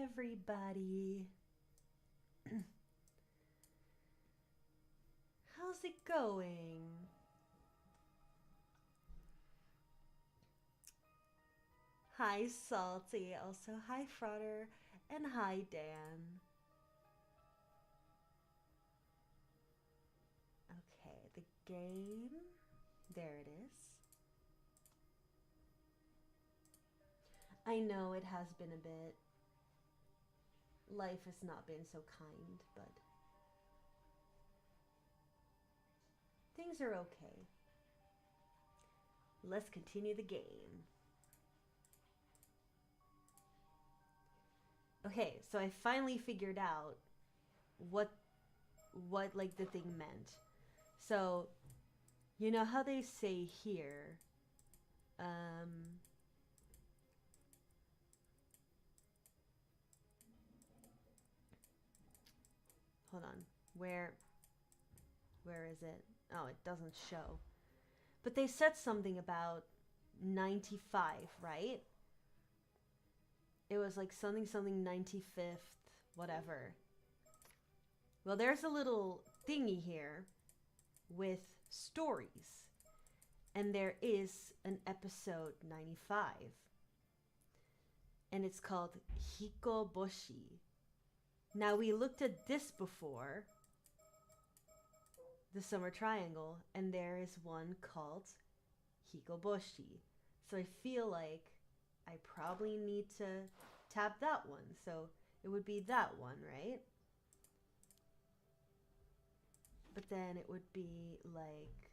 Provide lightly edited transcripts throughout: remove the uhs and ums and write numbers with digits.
everybody. How's it going? Hi, Salty. Also, hi, Frotter. And hi, Dan. Okay, the game. There it is. I know it has been a bit. Life has not been so kind, but things are okay. Let's continue the game. Okay, so I finally figured out what like the thing meant. So, you know how they say here, hold on. Where is it? Oh, it doesn't show. But they said something about 95, right? It was like something 95th, whatever. Well, there's a little thingy here with stories. And there is an episode 95. And it's called Hikoboshi. Now, we looked at this before, the Summer Triangle, and there is one called Hikoboshi. So I feel like I probably need to tap that one. So it would be that one, right? But then it would be like...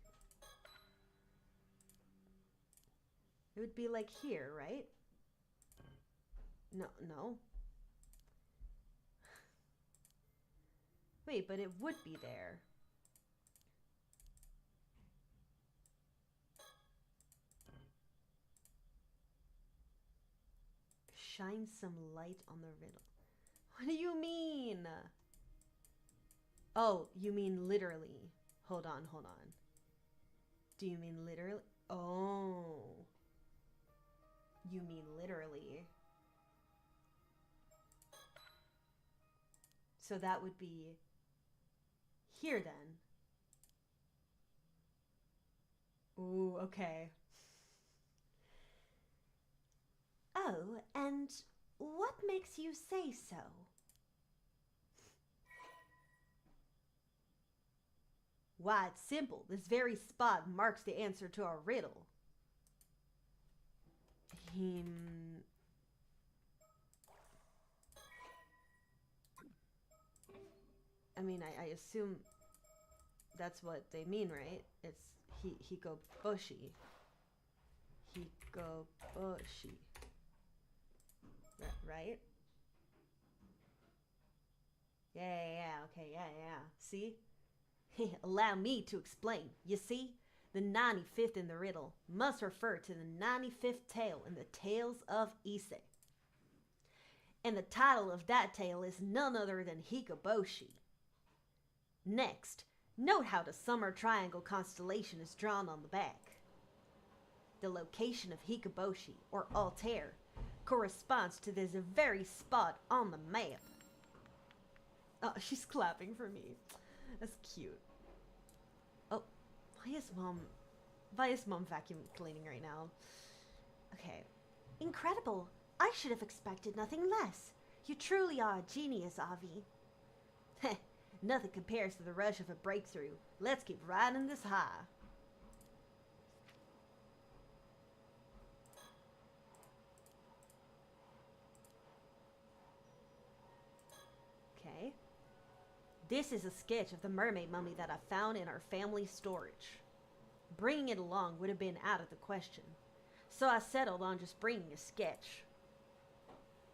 It would be like here, right? No. Wait, but it would be there. Shine some light on the riddle. What do you mean? Oh, you mean literally. Hold on. Do you mean literally? Oh. You mean literally. So that would be here then. Ooh, okay. Oh, and what makes you say so? Why, it's simple. This very spot marks the answer to our riddle. I mean, I assume that's what they mean, right? It's Hikoboshi. Hikoboshi. Right? Yeah, okay, yeah. See? Allow me to explain. You see, the 95th in the riddle must refer to the 95th tale in the Tales of Ise. And the title of that tale is none other than Hikoboshi. Next, note how the Summer Triangle constellation is drawn on the back. The location of Hikoboshi, or Altair, corresponds to this very spot on the map. Oh, she's clapping for me. That's cute. Oh, why is mom vacuum cleaning right now? Okay. Incredible. I should have expected nothing less. You truly are a genius, Avi. Nothing compares to the rush of a breakthrough. Let's keep riding this high. Okay. This is a sketch of the mermaid mummy that I found in our family storage. Bringing it along would have been out of the question, so I settled on just bringing a sketch.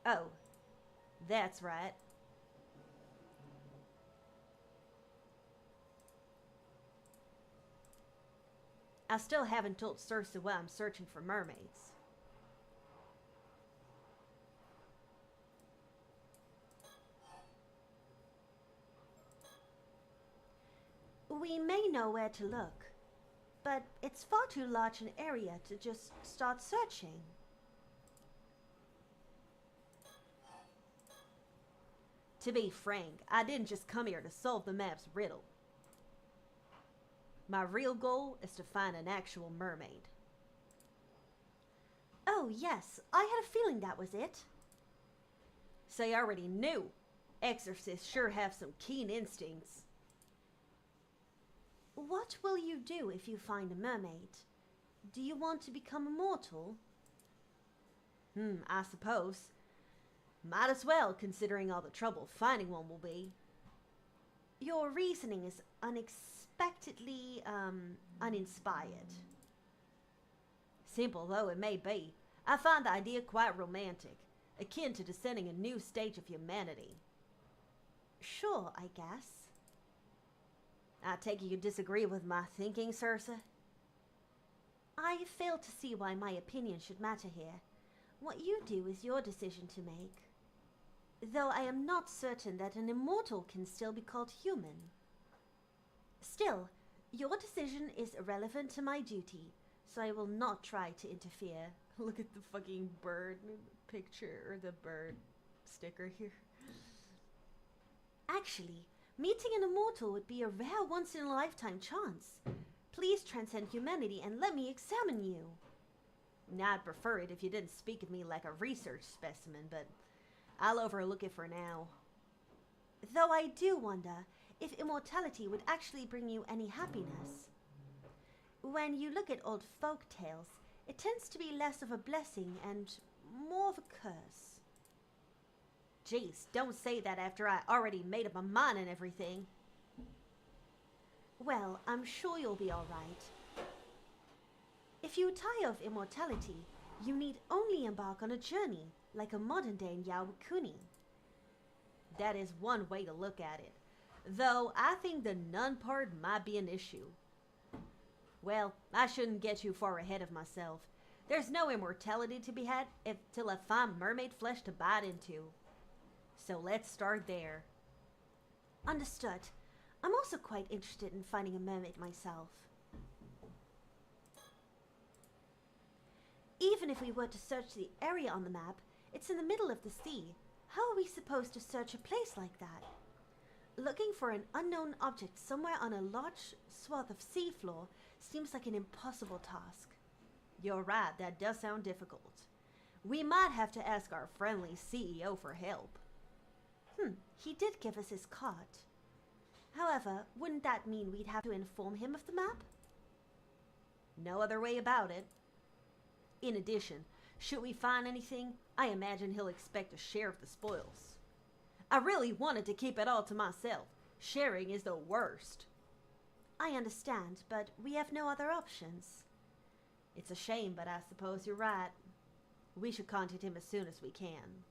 Oh, that's right. I still haven't told Cersei why I'm searching for mermaids. We may know where to look, but it's far too large an area to just start searching. To be frank, I didn't just come here to solve the map's riddle. My real goal is to find an actual mermaid. Oh, yes, I had a feeling that was it. So you already knew. Exorcists sure have some keen instincts. What will you do if you find a mermaid? Do you want to become immortal? I suppose. Might as well, considering all the trouble finding one will be. Your reasoning is unexpectedly, uninspired. Simple though it may be, I find the idea quite romantic, akin to descending a new stage of humanity. Sure, I guess. I take it you disagree with my thinking, Circe? I fail to see why my opinion should matter here. What you do is your decision to make. Though I am not certain that an immortal can still be called human. Still, your decision is irrelevant to my duty, so I will not try to interfere. Look at the fucking bird picture, or the bird sticker here. Actually, meeting an immortal would be a rare once-in-a-lifetime chance. Please transcend humanity and let me examine you. Now, I'd prefer it if you didn't speak of me like a research specimen, but I'll overlook it for now. Though I do wonder if immortality would actually bring you any happiness. When you look at old folk tales, it tends to be less of a blessing and more of a curse. Jeez, don't say that after I already made up my mind and everything. Well, I'm sure you'll be all right. If you tire of immortality, you need only embark on a journey, like a modern-day Yawakuni. That is one way to look at it, though I think the nun part might be an issue. Well, I shouldn't get too far ahead of myself. There's no immortality to be had till I find mermaid flesh to bite into. So let's start there. Understood. I'm also quite interested in finding a mermaid myself. Even if we were to search the area on the map, it's in the middle of the sea. How are we supposed to search a place like that? Looking for an unknown object somewhere on a large swath of seafloor seems like an impossible task. You're right, that does sound difficult. We might have to ask our friendly CEO for help. He did give us his card. However, wouldn't that mean we'd have to inform him of the map? No other way about it. In addition, should we find anything, I imagine he'll expect a share of the spoils. I really wanted to keep it all to myself. Sharing is the worst. I understand, but we have no other options. It's a shame, but I suppose you're right. We should contact him as soon as we can.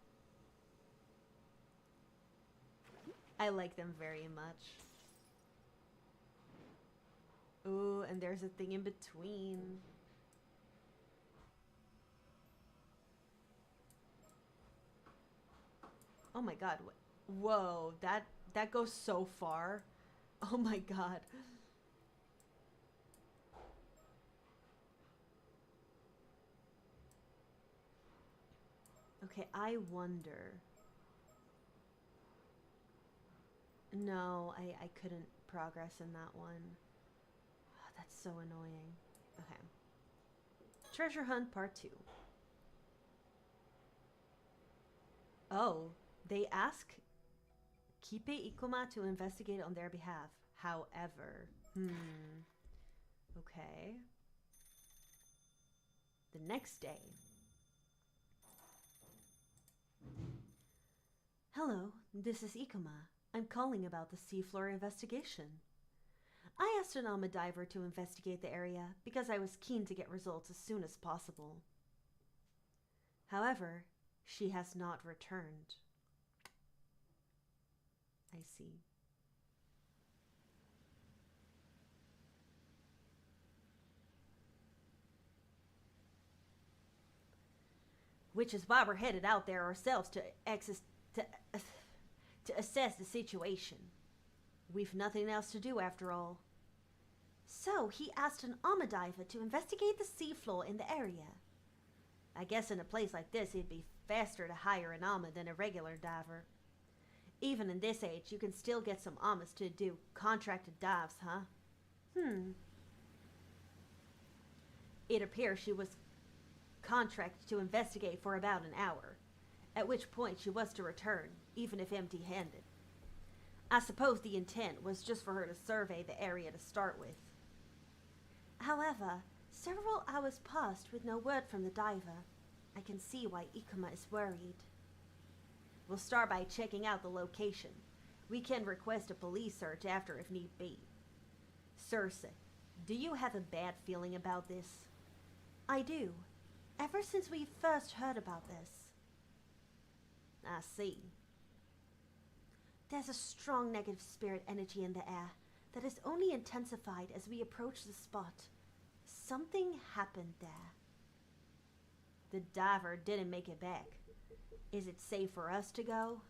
I like them very much. Ooh, and there's a thing in between. Oh my god. Whoa, that goes so far. Oh my god. Okay, I wonder. No, I couldn't progress in that one. Oh, that's so annoying. Okay. Treasure Hunt Part 2. Oh, they ask Kipe Ikoma to investigate on their behalf. However, okay. The next day. Hello, this is Ikoma. I'm calling about the seafloor investigation. I asked an Alma diver to investigate the area because I was keen to get results as soon as possible. However, she has not returned. I see. Which is why we're headed out there ourselves to assess the situation. We've nothing else to do after all. So he asked an Alma diver to investigate the seafloor in the area. I guess in a place like this it'd be faster to hire an Alma than a regular diver. Even in this age, you can still get some Amish to do contracted dives, huh? It appears she was contracted to investigate for about an hour, at which point she was to return, even if empty-handed. I suppose the intent was just for her to survey the area to start with. However, several hours passed with no word from the diver. I can see why Ikuma is worried. We'll start by checking out the location. We can request a police search after if need be. Circe, do you have a bad feeling about this? I do. Ever since we first heard about this. I see. There's a strong negative spirit energy in the air that is only intensified as we approach the spot. Something happened there. The diver didn't make it back. Is it safe for us to go?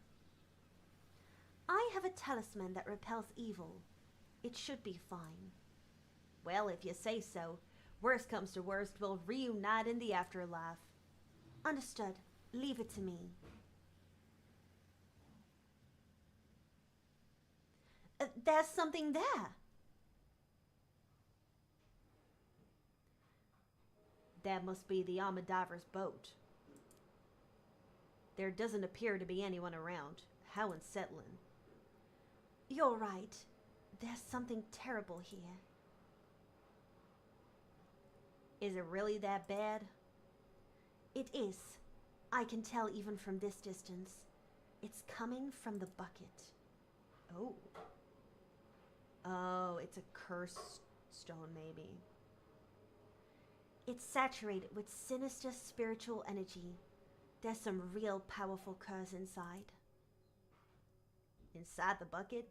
I have a talisman that repels evil. It should be fine. Well, if you say so. Worst comes to worst, we'll reunite in the afterlife. Understood. Leave it to me. There's something there. That must be the Amadiver's boat. There doesn't appear to be anyone around. How unsettling. You're right. There's something terrible here. Is it really that bad? It is. I can tell even from this distance. It's coming from the bucket. Oh. Oh, it's a cursed stone, maybe. It's saturated with sinister spiritual energy. There's some real powerful curse inside. Inside the bucket?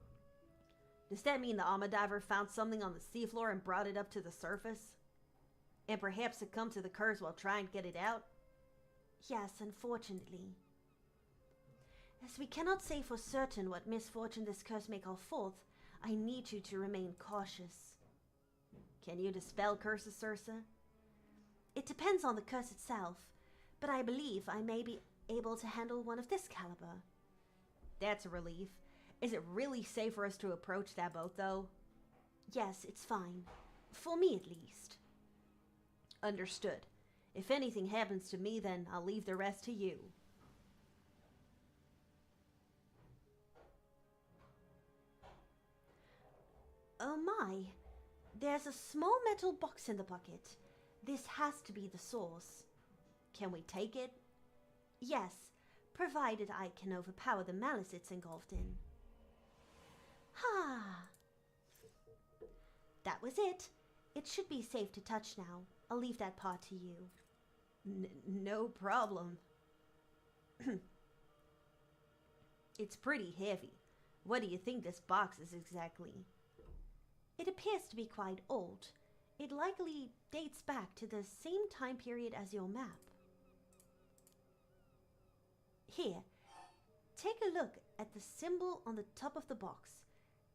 Does that mean the Amadiver found something on the seafloor and brought it up to the surface? And perhaps succumbed to the curse while trying to get it out? Yes, unfortunately. As we cannot say for certain what misfortune this curse may call forth, I need you to remain cautious. Can you dispel curses, Circe? It depends on the curse itself, but I believe I may be able to handle one of this caliber. That's a relief. Is it really safe for us to approach that boat, though? Yes, it's fine. For me, at least. Understood. If anything happens to me, then I'll leave the rest to you. Oh my! There's a small metal box in the bucket. This has to be the source. Can we take it? Yes, provided I can overpower the malice it's engulfed in. Ha! That was it. It should be safe to touch now. I'll leave that part to you. No problem. It's pretty heavy. What do you think this box is exactly? It appears to be quite old. It likely dates back to the same time period as your map. Here, take a look at the symbol on the top of the box.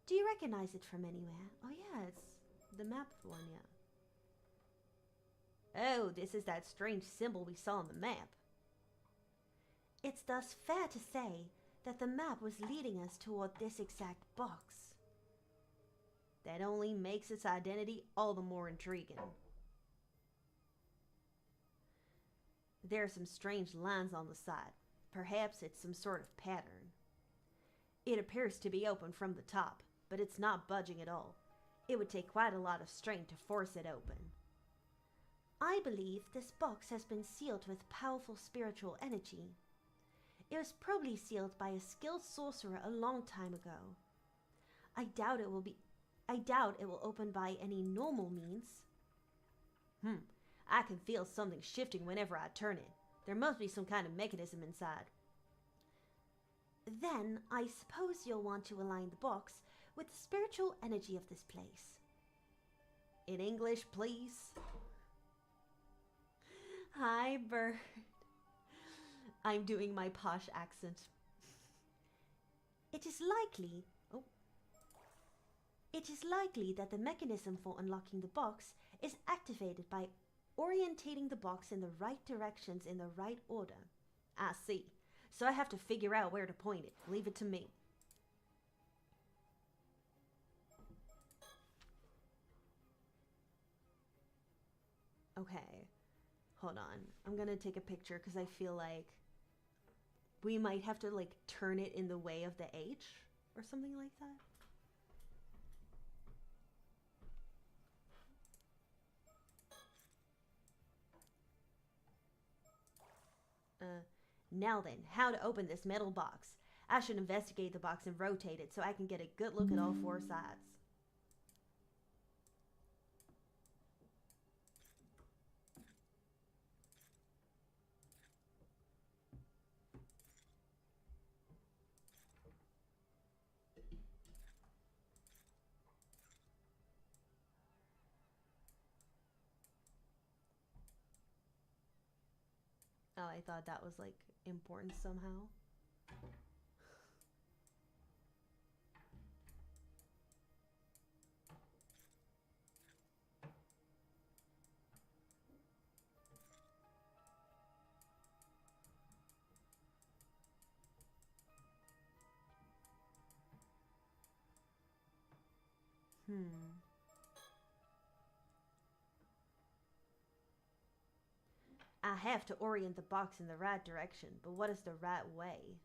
Do you recognize it from anywhere? Oh yeah, it's the map one, yeah. Oh, this is that strange symbol we saw on the map. It's thus fair to say that the map was leading us toward this exact box. That only makes its identity all the more intriguing. There are some strange lines on the side. Perhaps it's some sort of pattern. It appears to be open from the top, but it's not budging at all. It would take quite a lot of strength to force it open. I believe this box has been sealed with powerful spiritual energy. It was probably sealed by a skilled sorcerer a long time ago. I doubt it will open by any normal means. I can feel something shifting whenever I turn it. There must be some kind of mechanism inside. Then I suppose you'll want to align the box with the spiritual energy of this place. In English, please. Hi, bird. I'm doing my posh accent. It is likely that the mechanism for unlocking the box is activated by orientating the box in the right directions in the right order. I see. So I have to figure out where to point it. Leave it to me. Okay. Hold on. I'm gonna take a picture because I feel like we might have to like turn it in the way of the H or something like that. Now then, how to open this metal box. I should investigate the box and rotate it so I can get a good look at all four sides. Oh, I thought that was like important somehow. I have to orient the box in the right direction, but what is the right way?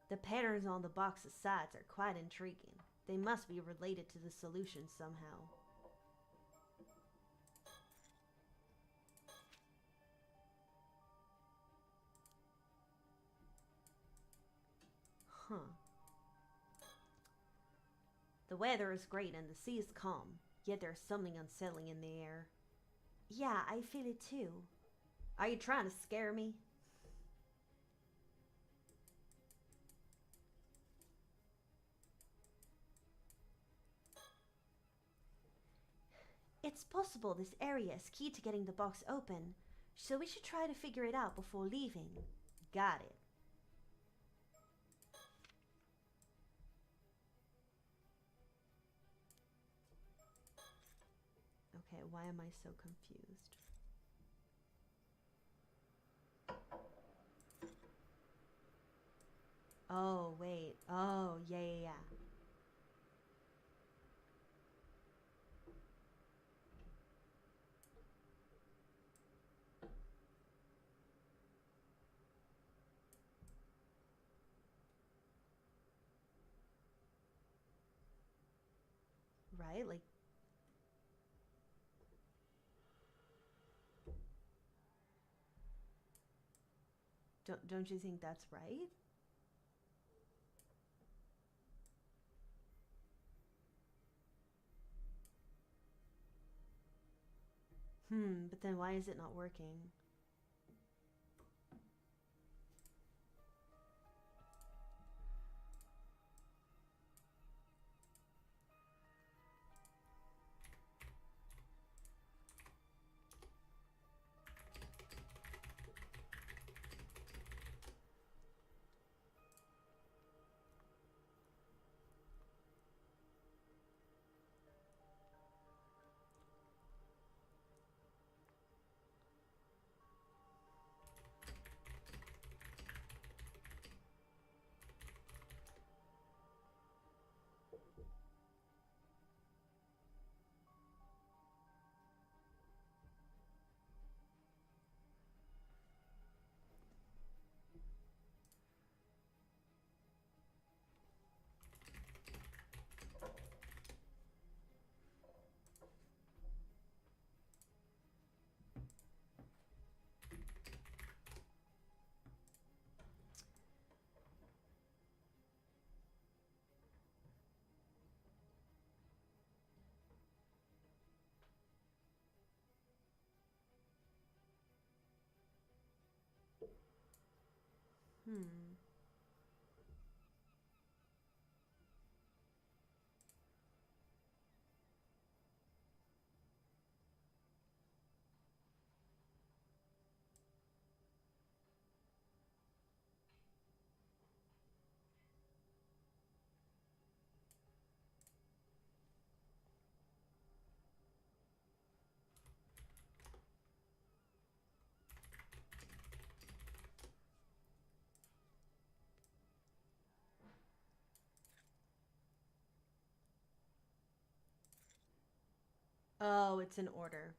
The patterns on the box's sides are quite intriguing. They must be related to the solution somehow. Huh. The weather is great and the sea is calm, yet there's something unsettling in the air. Yeah, I feel it too. Are you trying to scare me? It's possible this area is key to getting the box open, so we should try to figure it out before leaving. Got it. Okay, why am I so confused? Oh, wait. Oh, yeah. Right? Like, don't you think that's right? But then why is it not working? Hmm. Oh, it's in order.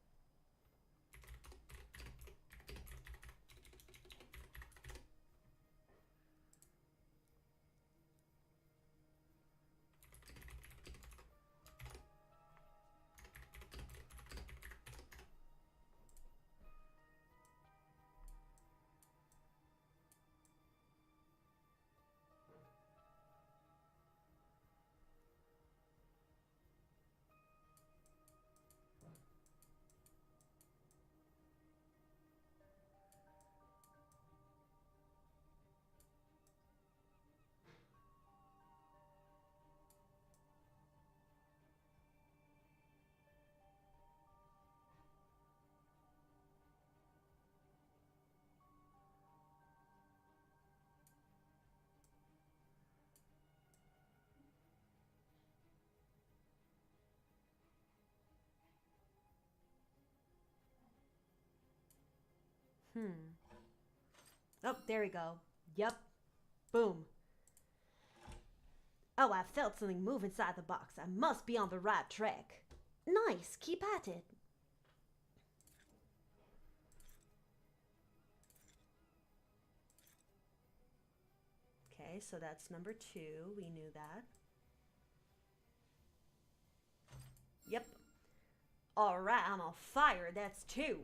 Oh, there we go. Yep. Boom. Oh, I felt something move inside the box. I must be on the right track. Nice, keep at it. Okay, so that's number 2. We knew that. Yep. Alright, I'm on fire. That's 2.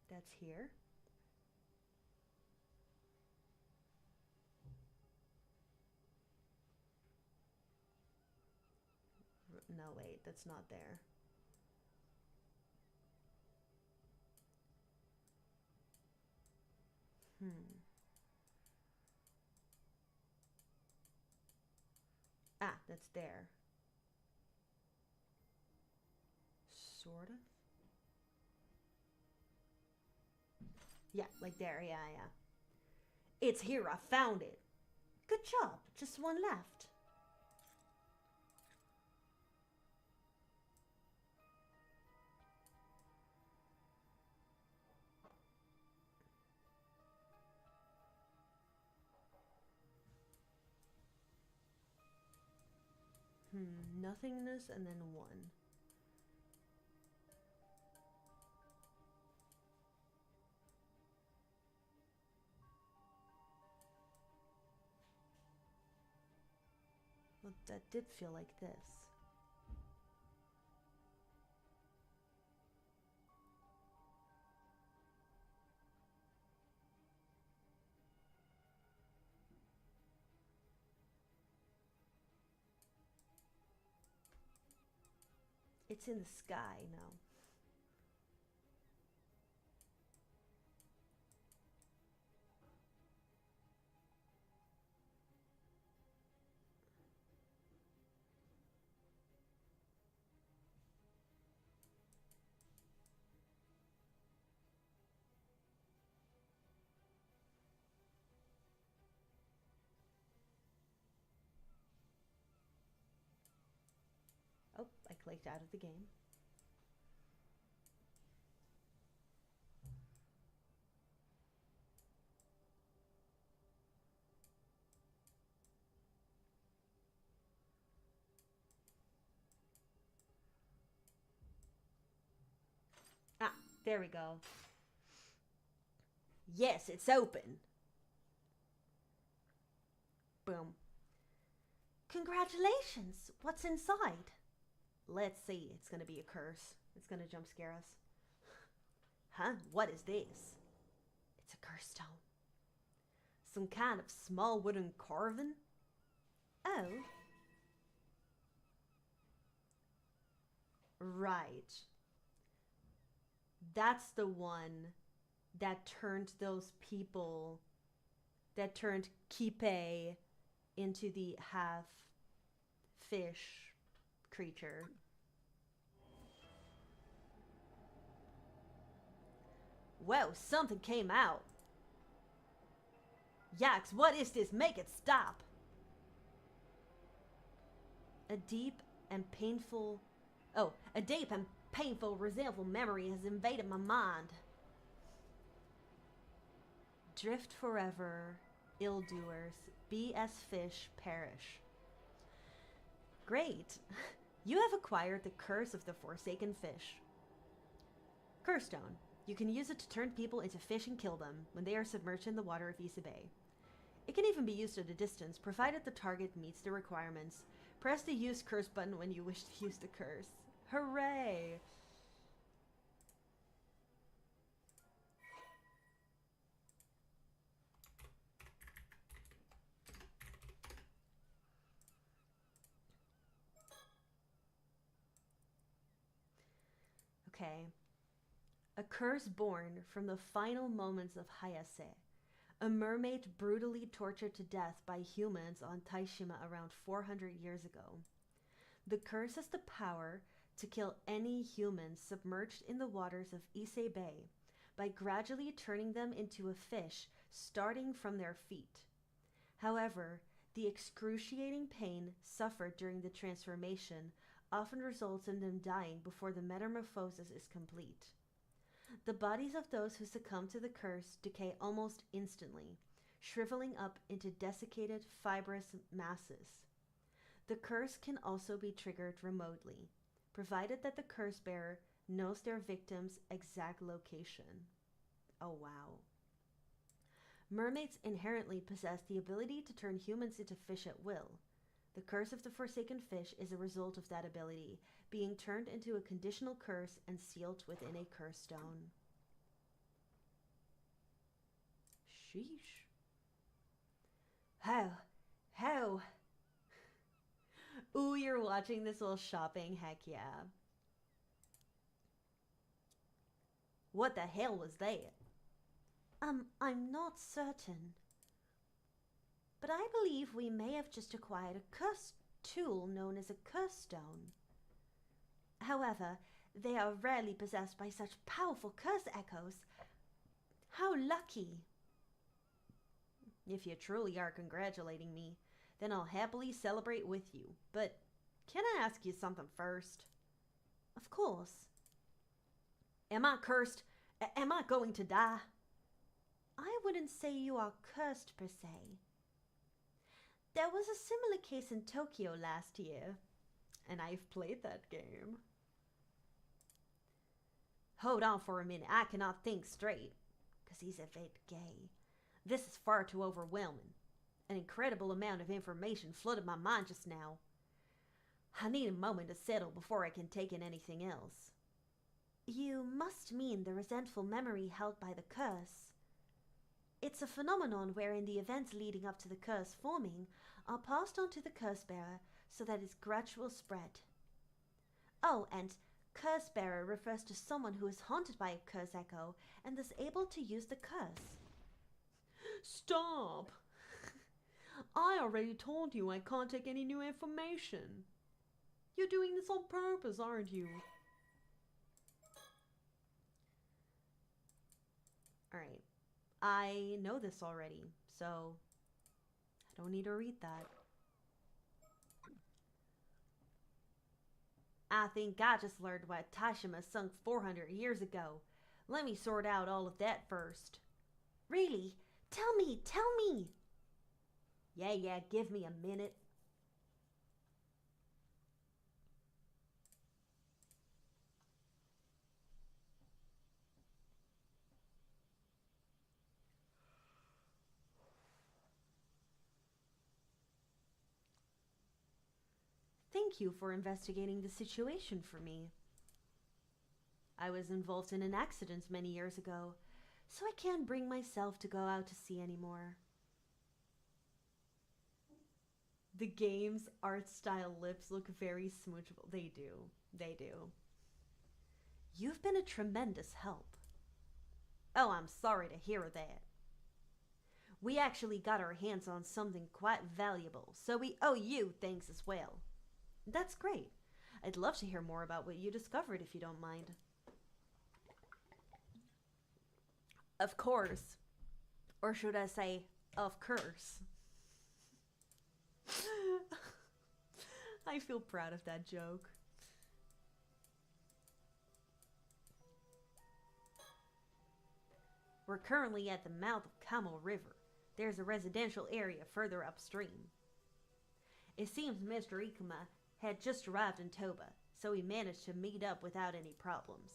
That's here. No, wait, that's not there. Ah, that's there. Sort of. Yeah, like there. Yeah, yeah. It's here. I found it. Good job, just one left. Nothingness and then 1. Well, that did feel like this. It's in the sky, no. Oh, I clicked out of the game. Ah, there we go. Yes, it's open. Boom. Congratulations! What's inside? Let's see. It's gonna be a curse. It's gonna jump scare us. Huh? What is this? It's a curse stone. Some kind of small wooden carving? Oh. Right. That's the one that turned those people, that turned Kipe into the half fish creature. Whoa, something came out. Yikes, what is this? Make it stop. A deep and painful, resentful memory has invaded my mind. Drift forever, ill-doers, be as fish, perish. Great! You have acquired the Curse of the Forsaken Fish. Curse Stone. You can use it to turn people into fish and kill them when they are submerged in the water of Issa Bay. It can even be used at a distance, provided the target meets the requirements. Press the Use Curse button when you wish to use the curse. Hooray! Okay. A curse born from the final moments of Hayase, a mermaid brutally tortured to death by humans on Taishima around 400 years ago. The curse has the power to kill any humans submerged in the waters of Issei Bay by gradually turning them into a fish starting from their feet. However, the excruciating pain suffered during the transformation often results in them dying before the metamorphosis is complete. The bodies of those who succumb to the curse decay almost instantly, shriveling up into desiccated, fibrous masses. The curse can also be triggered remotely, provided that the curse bearer knows their victim's exact location. Oh wow. Mermaids inherently possess the ability to turn humans into fish at will. The Curse of the Forsaken Fish is a result of that ability, being turned into a conditional curse and sealed within a curse stone. Sheesh. How? Ooh, you're watching this while shopping? Heck yeah. What the hell was that? I'm not certain. But I believe we may have just acquired a curse tool known as a curse stone. However, they are rarely possessed by such powerful curse echoes. How lucky! If you truly are congratulating me, then I'll happily celebrate with you. But can I ask you something first? Of course. Am I cursed? Am I going to die? I wouldn't say you are cursed per se. There was a similar case in Tokyo last year. And I've played that game. Hold on for a minute, I cannot think straight. 'Cause he's a bit gay. This is far too overwhelming. An incredible amount of information flooded my mind just now. I need a moment to settle before I can take in anything else. You must mean the resentful memory held by the curse. It's a phenomenon wherein the events leading up to the curse forming are passed on to the curse bearer so that its gradual spread. Oh, and curse bearer refers to someone who is haunted by a curse echo and thus able to use the curse. Stop! I already told you I can't take any new information. You're doing this on purpose, aren't you? Alright. I know this already, so I don't need to read that. I think I just learned why Tashima sunk 400 years ago. Let me sort out all of that first. Really? Tell me! Yeah, give me a minute. Thank you for investigating the situation for me. I was involved in an accident many years ago, so I can't bring myself to go out to sea anymore. The game's art style lips look very smoochable. They do. You've been a tremendous help. Oh, I'm sorry to hear that. We actually got our hands on something quite valuable, so we owe you thanks as well. That's great. I'd love to hear more about what you discovered if you don't mind. Of course. Or should I say, of course. I feel proud of that joke. We're currently at the mouth of Camel River. There's a residential area further upstream. It seems Mr. Ikuma had just arrived in Toba, so he managed to meet up without any problems.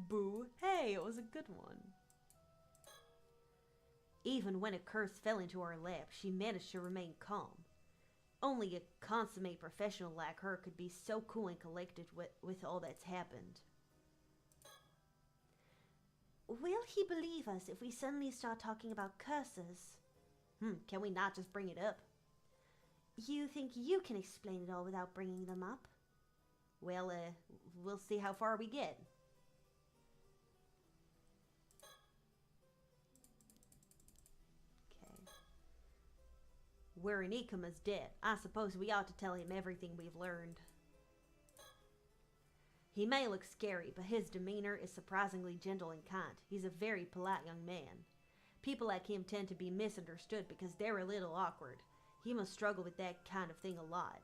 Boo! Hey, it was a good one. Even when a curse fell into her lap, she managed to remain calm. Only a consummate professional like her could be so cool and collected with all that's happened. Will he believe us if we suddenly start talking about curses? Can we not just bring it up? You think you can explain it all without bringing them up? Well, we'll see how far we get. Okay. Where Ikuma's dead, I suppose we ought to tell him everything we've learned. He may look scary, but his demeanor is surprisingly gentle and kind. He's a very polite young man. People like him tend to be misunderstood because they're a little awkward. He must struggle with that kind of thing a lot.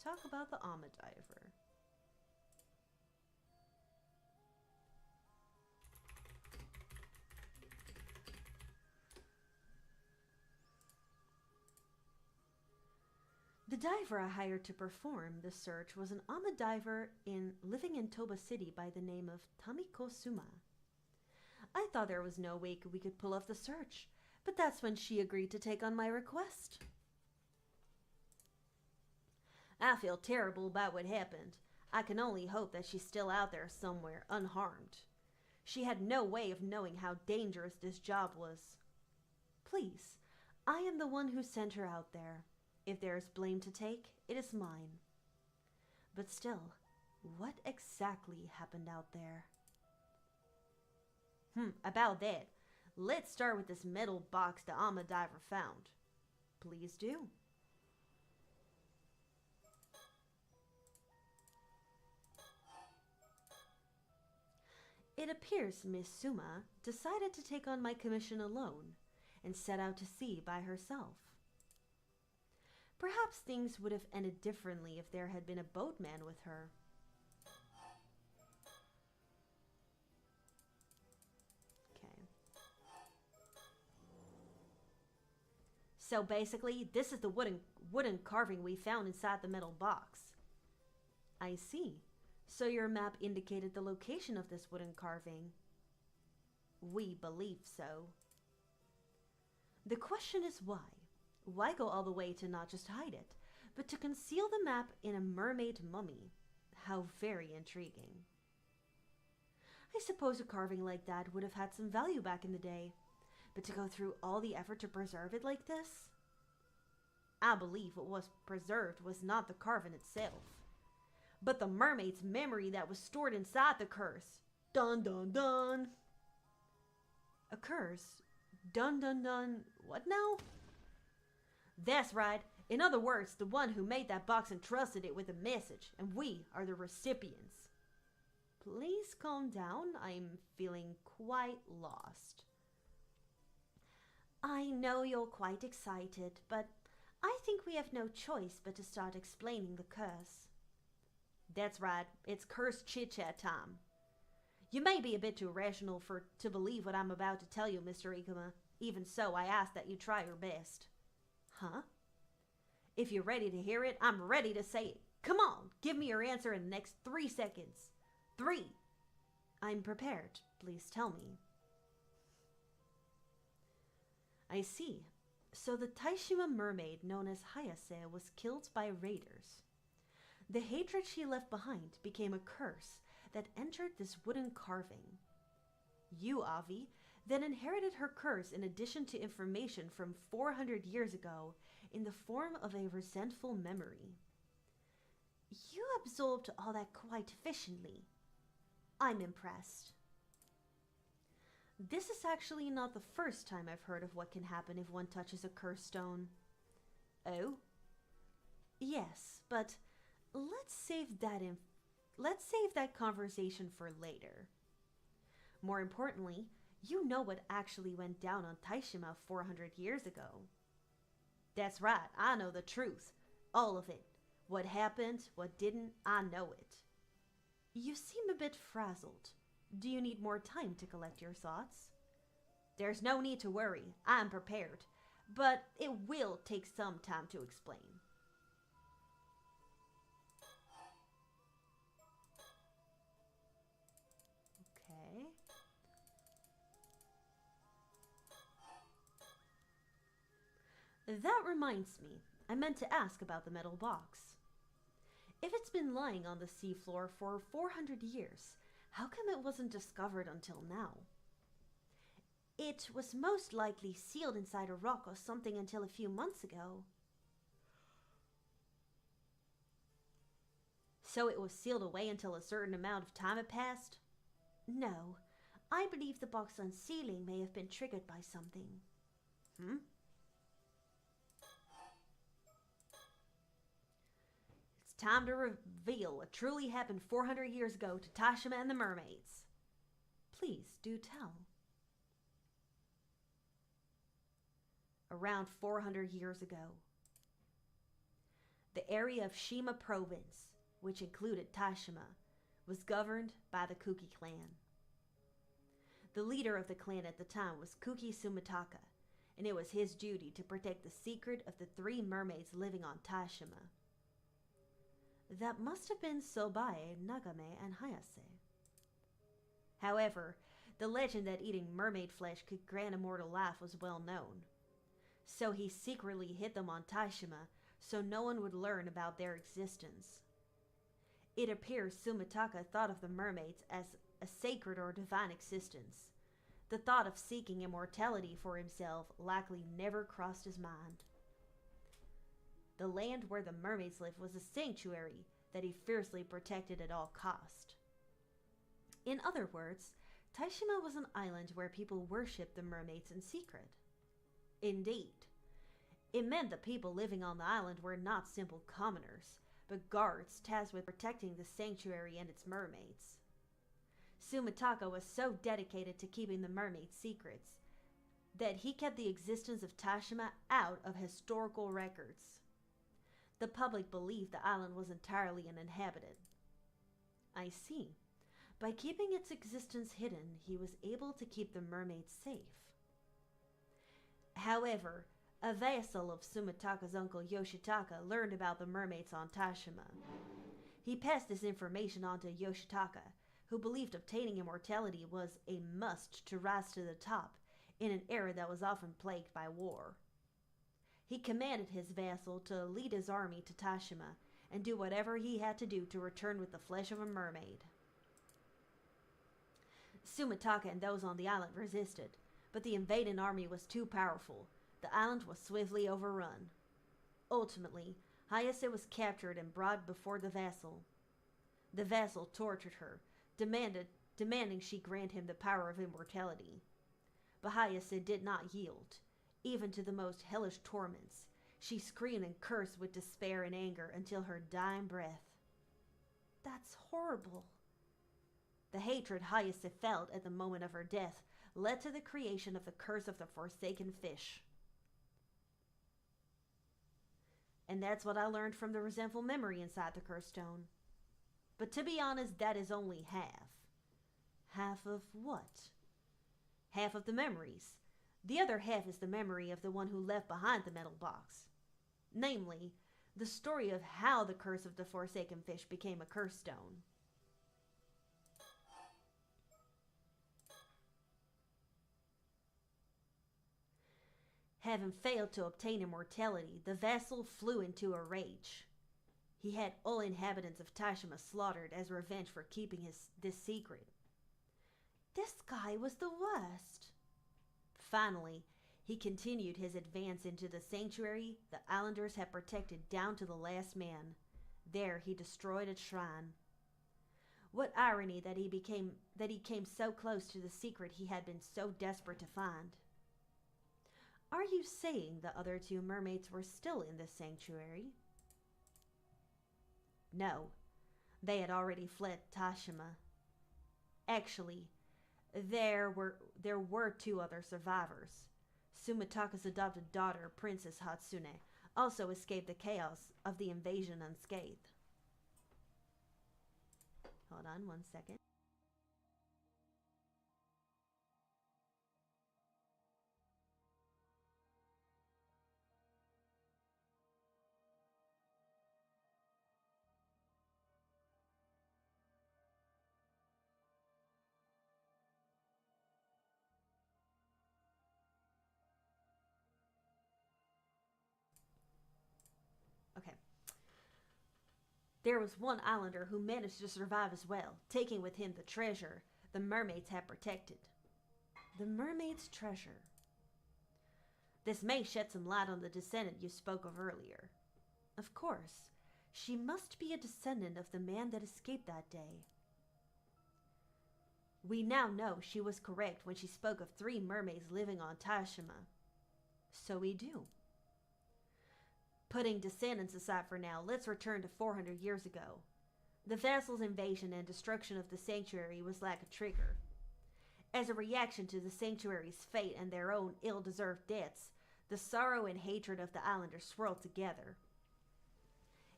Talk about the Alma Diver. The diver I hired to perform the search was an Alma diver living in Toba City by the name of Tamiko Suma. I thought there was no way we could pull off the search, but that's when she agreed to take on my request. I feel terrible about what happened. I can only hope that she's still out there somewhere, unharmed. She had no way of knowing how dangerous this job was. Please, I am the one who sent her out there. If there is blame to take, it is mine. But still, what exactly happened out there? About that, let's start with this metal box the Alma diver found. Please do. It appears Miss Suma decided to take on my commission alone and set out to sea by herself. Perhaps things would have ended differently if there had been a boatman with her. Okay. So basically, this is the wooden carving we found inside the metal box. I see. So your map indicated the location of this wooden carving. We believe so. The question is why? Why go all the way to not just hide it, but to conceal the map in a mermaid mummy? How very intriguing. I suppose a carving like that would have had some value back in the day, but to go through all the effort to preserve it like this? I believe what was preserved was not the carving itself, but the mermaid's memory that was stored inside the curse. Dun dun dun. A curse? Dun dun dun. What now? That's right. In other words, the one who made that box entrusted it with a message, and we are the recipients. Please calm down. I'm feeling quite lost. I know you're quite excited, but I think we have no choice but to start explaining the curse. That's right. It's curse chit-chat time. You may be a bit too rational to believe what I'm about to tell you, Mr. Ikuma. Even so, I ask that you try your best. Huh? If you're ready to hear it, I'm ready to say it. Come on, give me your answer in the next 3 seconds. 3. I'm prepared. Please tell me. I see. So the Taishima mermaid known as Hayase was killed by raiders. The hatred she left behind became a curse that entered this wooden carving. You, Avi, then inherited her curse in addition to information from 400 years ago in the form of a resentful memory. You absorbed all that quite efficiently. I'm impressed. This is actually not the first time I've heard of what can happen if one touches a curse stone. Oh? Yes, but let's save that conversation for later. More importantly, you know what actually went down on Taishima 400 years ago. That's right, I know the truth. All of it. What happened, what didn't, I know it. You seem a bit frazzled. Do you need more time to collect your thoughts? There's no need to worry. I'm prepared. But it will take some time to explain. Okay. That reminds me. I meant to ask about the metal box. If it's been lying on the seafloor for 400 years, how come it wasn't discovered until now? It was most likely sealed inside a rock or something until a few months ago. So it was sealed away until a certain amount of time had passed? No, I believe the box unsealing may have been triggered by something. It's time to reveal what truly happened 400 years ago to Tashima and the mermaids. Please do tell. Around 400 years ago, the area of Shima province, which included Tashima, was governed by the Kuki clan. The leader of the clan at the time was Kuki Sumitaka, and it was his duty to protect the secret of the 3 mermaids living on Tashima. That must have been Sobae, Nagame, and Hayase. However, the legend that eating mermaid flesh could grant immortal life was well known. So he secretly hid them on Tashima so no one would learn about their existence. It appears Sumitaka thought of the mermaids as a sacred or divine existence. The thought of seeking immortality for himself likely never crossed his mind. The land where the mermaids lived was a sanctuary that he fiercely protected at all cost. In other words, Tashima was an island where people worshipped the mermaids in secret. Indeed, it meant the people living on the island were not simple commoners, but guards tasked with protecting the sanctuary and its mermaids. Sumitaka was so dedicated to keeping the mermaids' secrets that he kept the existence of Tashima out of historical records. The public believed the island was entirely uninhabited. I see. By keeping its existence hidden, he was able to keep the mermaids safe. However, a vassal of Sumitaka's uncle Yoshitaka learned about the mermaids on Tashima. He passed this information on to Yoshitaka, who believed obtaining immortality was a must to rise to the top in an era that was often plagued by war. He commanded his vassal to lead his army to Tashima and do whatever he had to do to return with the flesh of a mermaid. Sumitaka and those on the island resisted, but the invading army was too powerful. The island was swiftly overrun. Ultimately, Hayase was captured and brought before the vassal. The vassal tortured her, demanding she grant him the power of immortality. But Hayase did not yield. Even to the most hellish torments, she screamed and cursed with despair and anger until her dying breath. That's horrible. The hatred Hayase felt at the moment of her death led to the creation of the curse of the Forsaken Fish. And that's what I learned from the resentful memory inside the curse stone. But to be honest, that is only half. Half of what? Half of the memories. The other half is the memory of the one who left behind the metal box. Namely, the story of how the curse of the Forsaken Fish became a curse stone. Having failed to obtain immortality, the vassal flew into a rage. He had all inhabitants of Tashima slaughtered as revenge for keeping this secret. This guy was the worst. Finally, he continued his advance into the sanctuary the islanders had protected down to the last man. There he destroyed its shrine. What irony that he came so close to the secret he had been so desperate to find. Are you saying the other 2 mermaids were still in the sanctuary? No, they had already fled Tashima. Actually, there were 2 other survivors. Sumitaka's adopted daughter, Princess Hatsune, also escaped the chaos of the invasion unscathed. Hold on 1 second. Okay. There was one islander who managed to survive as well, taking with him the treasure the mermaids had protected. The mermaid's treasure. This may shed some light on the descendant you spoke of earlier. Of course, she must be a descendant of the man that escaped that day. We now know she was correct when she spoke of 3 mermaids living on Tashima. So we do. Putting descendants aside for now, let's return to 400 years ago. The Vassal's invasion and destruction of the sanctuary was like a trigger. As a reaction to the sanctuary's fate and their own ill-deserved deaths, the sorrow and hatred of the islanders swirled together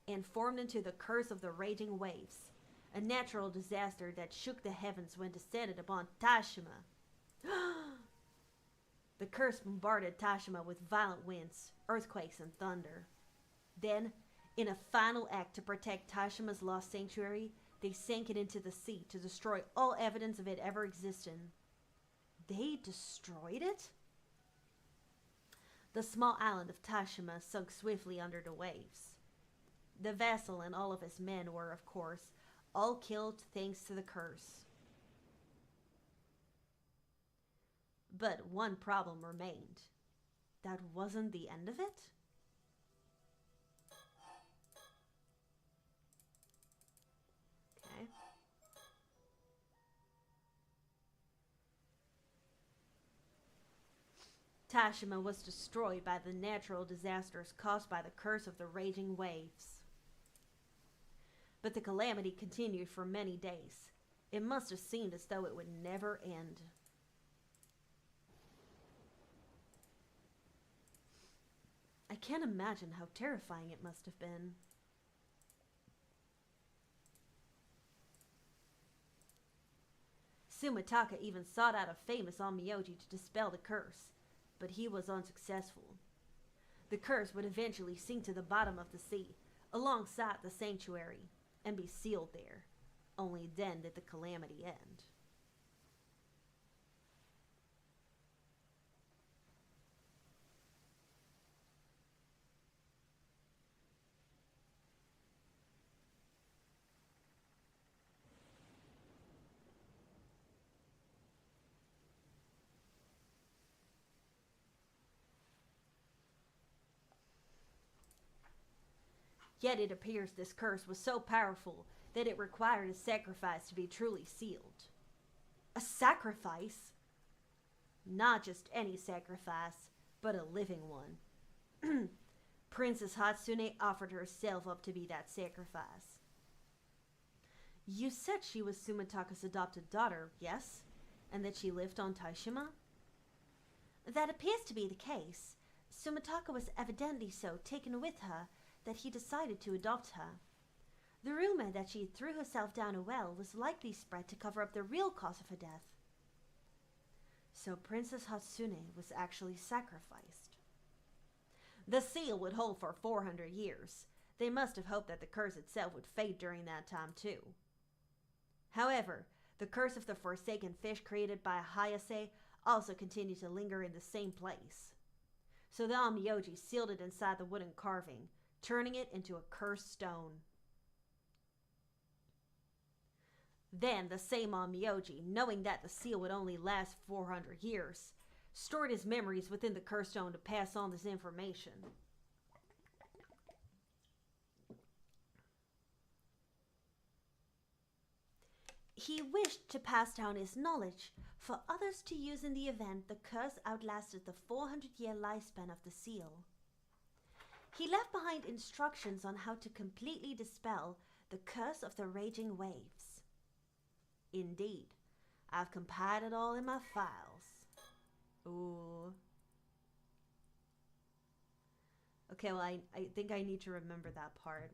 and formed into the curse of the raging waves, a natural disaster that shook the heavens when descended upon Tashima. The curse bombarded Tashima with violent winds, earthquakes, and thunder. Then, in a final act to protect Tashima's lost sanctuary, they sank it into the sea to destroy all evidence of it ever existing. They destroyed it? The small island of Tashima sunk swiftly under the waves. The vassal and all of his men were, of course, all killed thanks to the curse. But one problem remained. That wasn't the end of it? Okay. Tashima was destroyed by the natural disasters caused by the curse of the raging waves. But the calamity continued for many days. It must have seemed as though it would never end. I can't imagine how terrifying it must have been. Sumitaka even sought out a famous Onmyoji to dispel the curse, but he was unsuccessful. The curse would eventually sink to the bottom of the sea, alongside the sanctuary, and be sealed there. Only then did the calamity end. Yet it appears this curse was so powerful that it required a sacrifice to be truly sealed. A sacrifice? Not just any sacrifice, but a living one. Princess Hatsune offered herself up to be that sacrifice. You said she was Sumitaka's adopted daughter, yes? And that she lived on Taishima? That appears to be the case. Sumitaka was evidently so taken with her that he decided to adopt her. The rumor that she threw herself down a well was likely spread to cover up the real cause of her death. So Princess Hatsune was actually sacrificed. The seal would hold for 400 years. They must have hoped that the curse itself would fade during that time too. However, the curse of the forsaken fish created by Hayase also continued to linger in the same place. So the Onmyoji sealed it inside the wooden carving, turning it into a cursed stone. Then the same Onmyoji, knowing that the seal would only last 400 years, stored his memories within the cursed stone to pass on this information. He wished to pass down his knowledge for others to use in the event the curse outlasted the 400-year lifespan of the seal. He left behind instructions on how to completely dispel the curse of the raging waves. Indeed, I've compiled it all in my files. Ooh. Okay, well, I think I need to remember that part.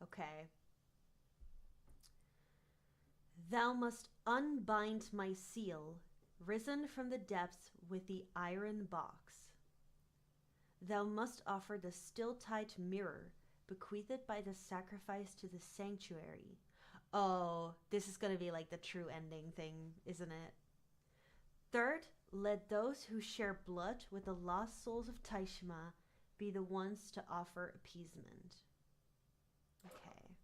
Okay. Thou must unbind my seal, risen from the depths with the iron box. Thou must offer the still-tight mirror, bequeathed by the sacrifice to the sanctuary. Oh, this is gonna be like the true ending thing, isn't it? Third, let those who share blood with the lost souls of Taishima be the ones to offer appeasement. Okay.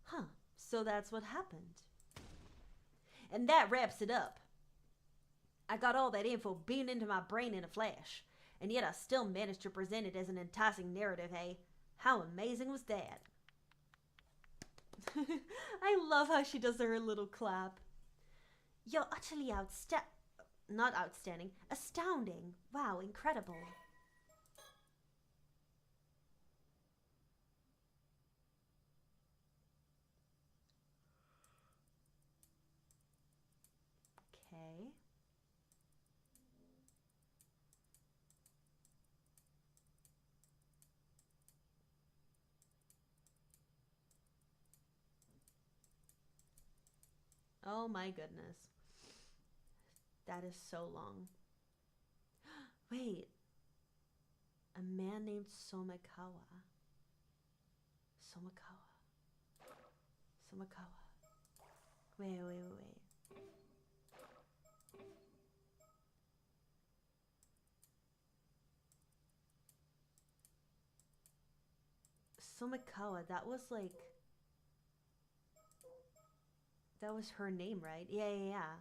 Huh, so that's what happened. And that wraps it up. I got all that info beamed into my brain in a flash, and yet I still managed to present it as an enticing narrative, hey? How amazing was that? I love how she does her little clap. You're utterly not outstanding, astounding. Wow, incredible. Okay. Oh my goodness. That is so long. Wait. A man named Somikawa. Somikawa. Wait. Somikawa, that was like... That was her name, right? Yeah.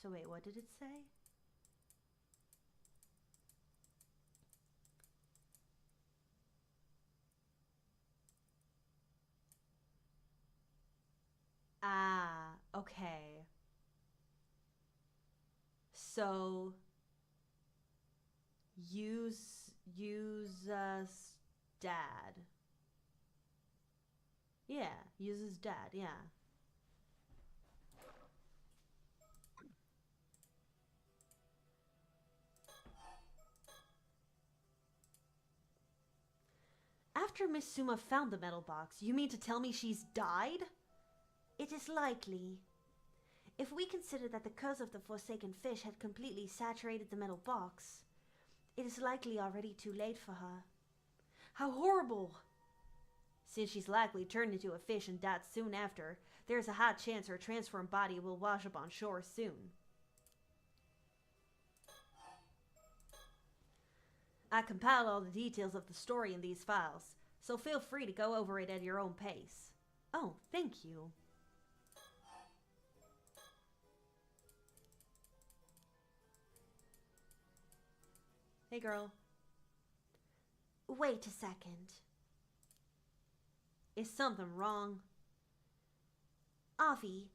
So wait, what did it say? Ah, okay. So use dad. Yeah, uses dad, yeah. After Miss Suma found the metal box, you mean to tell me she's died? It is likely. If we consider that the curse of the Forsaken Fish had completely saturated the metal box, it is likely already too late for her. How horrible! Since she's likely turned into a fish and died soon after, there's a high chance her transformed body will wash up on shore soon. I compiled all the details of the story in these files, so feel free to go over it at your own pace. Oh, thank you. Hey, girl. Wait a second. Is something wrong? Avi,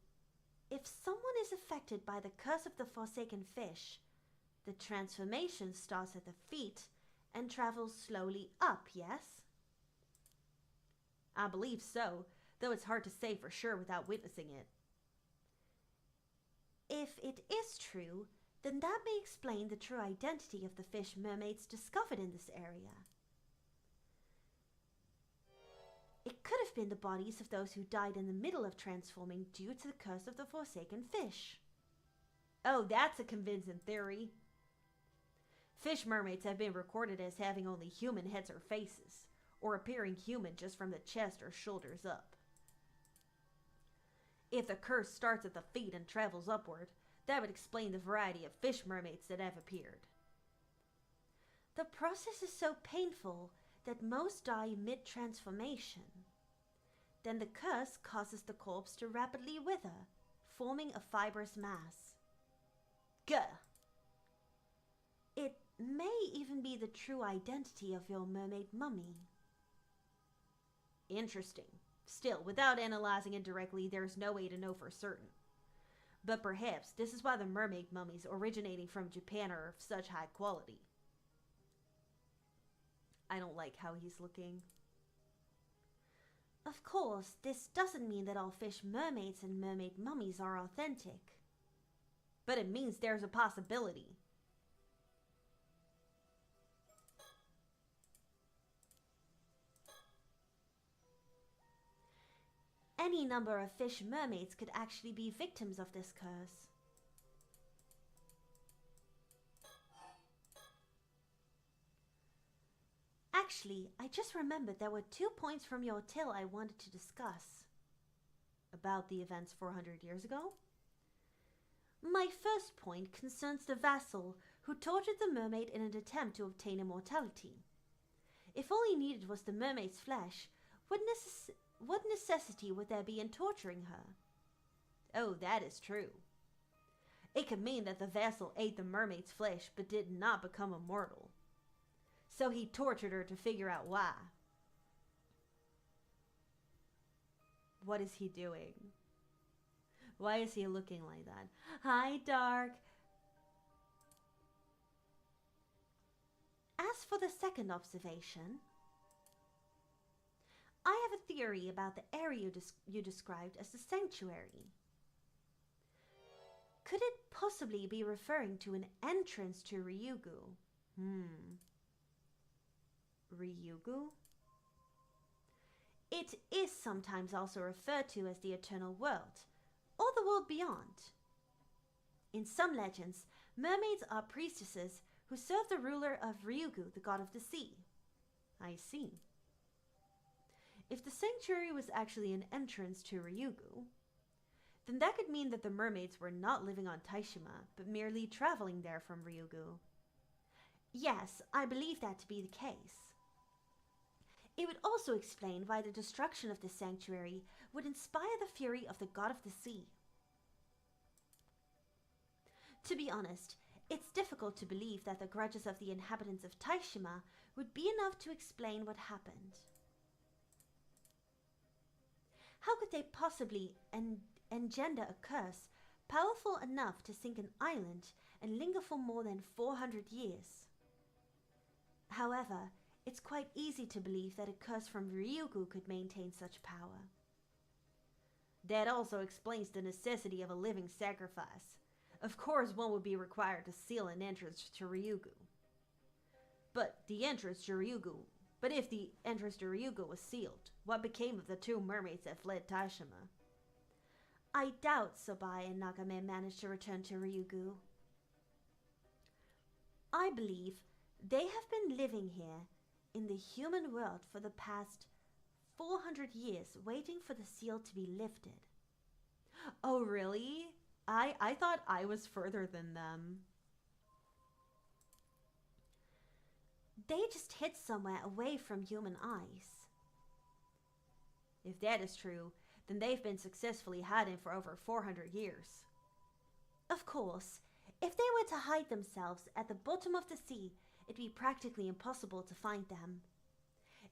if someone is affected by the curse of the Forsaken Fish, the transformation starts at the feet and travels slowly up, yes? I believe so, though it's hard to say for sure without witnessing it. If it is true, then that may explain the true identity of the fish mermaids discovered in this area. It could have been the bodies of those who died in the middle of transforming due to the curse of the Forsaken Fish. Oh, that's a convincing theory. Fish mermaids have been recorded as having only human heads or faces, or appearing human just from the chest or shoulders up. If the curse starts at the feet and travels upward, that would explain the variety of fish mermaids that have appeared. The process is so painful that most die mid-transformation. Then the curse causes the corpse to rapidly wither, forming a fibrous mass. Gah! It may even be the true identity of your mermaid mummy. Interesting. Still, without analyzing it directly, there's no way to know for certain. But perhaps this is why the mermaid mummies originating from Japan are of such high quality. I don't like how he's looking. Of course, this doesn't mean that all fish mermaids and mermaid mummies are authentic. But it means there's a possibility. Any number of fish mermaids could actually be victims of this curse. Actually, I just remembered there were 2 points from your tale I wanted to discuss. About the events 400 years ago? My first point concerns the vassal who tortured the mermaid in an attempt to obtain immortality. If all he needed was the mermaid's flesh, what necessity would there be in torturing her? Oh, that is true. It could mean that the vassal ate the mermaid's flesh but did not become immortal. So he tortured her to figure out why. What is he doing? Why is he looking like that? Hi, Dark. As for the second observation, I have a theory about the area you described as the sanctuary. Could it possibly be referring to an entrance to Ryugu? Ryugu? It is sometimes also referred to as the Eternal World, or the world beyond. In some legends, mermaids are priestesses who serve the ruler of Ryugu, the god of the sea. I see. If the sanctuary was actually an entrance to Ryugu, then that could mean that the mermaids were not living on Taishima, but merely traveling there from Ryugu. Yes, I believe that to be the case. It would also explain why the destruction of the sanctuary would inspire the fury of the god of the sea. To be honest, it's difficult to believe that the grudges of the inhabitants of Taishima would be enough to explain what happened. How could they possibly engender a curse powerful enough to sink an island and linger for more than 400 years? However, it's quite easy to believe that a curse from Ryugu could maintain such power. That also explains the necessity of a living sacrifice. Of course, one would be required to seal an entrance to Ryugu. But if the entrance to Ryugu was sealed, what became of the 2 mermaids that fled Taishima? I doubt Sobai and Nagame managed to return to Ryugu. I believe they have been living here in the human world for the past 400 years, waiting for the seal to be lifted. Oh, really? I thought I was further than them. They just hid somewhere away from human eyes. If that is true, then they've been successfully hiding for over 400 years. Of course, if they were to hide themselves at the bottom of the sea, it'd be practically impossible to find them.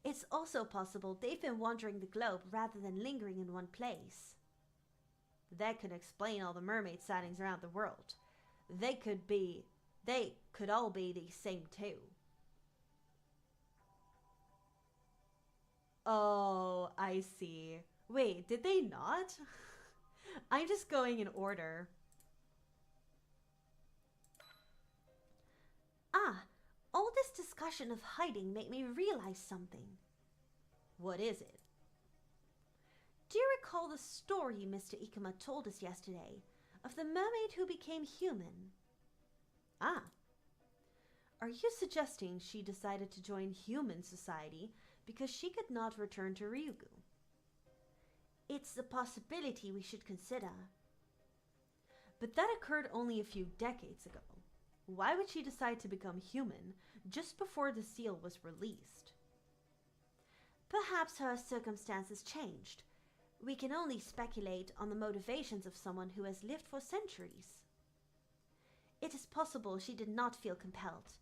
It's also possible they've been wandering the globe rather than lingering in one place. That could explain all the mermaid sightings around the world. They could all be the same too. Oh, I see. Wait, did they not? I'm just going in order. Ah, all this discussion of hiding made me realize something. What is it? Do you recall the story Mr. Ikuma told us yesterday of the mermaid who became human? Ah. Are you suggesting she decided to join human society because she could not return to Ryugu? It's a possibility we should consider. But that occurred only a few decades ago. Why would she decide to become human just before the seal was released? Perhaps her circumstances changed. We can only speculate on the motivations of someone who has lived for centuries. It is possible she did not feel compelled,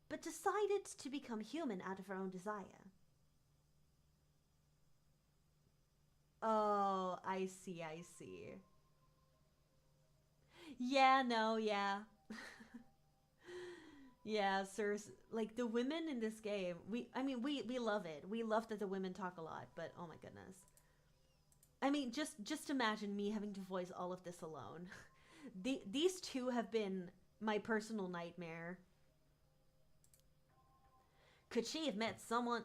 but decided to become human out of her own desire. Oh, I see. Yeah, no, yeah. Yeah, sirs. Like the women in this game, we love it. We love that the women talk a lot, but oh my goodness. I mean, just imagine me having to voice all of this alone. These two have been my personal nightmare. Could she have met someone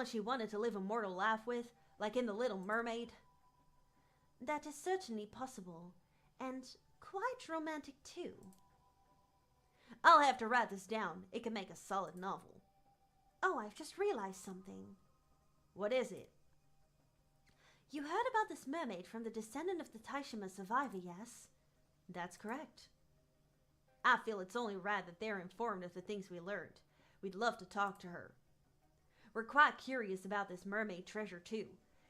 she wanted to live a mortal life with, like in The Little Mermaid? That is certainly possible, and quite romantic too. I'll have to write this down. It can make a solid novel. Oh, I've just realized something. What is it? You heard about this mermaid from the descendant of the Taishima survivor, yes? That's correct. I feel it's only right that they're informed of the things we learned. We'd love to talk to her. We're quite curious about this mermaid treasure too.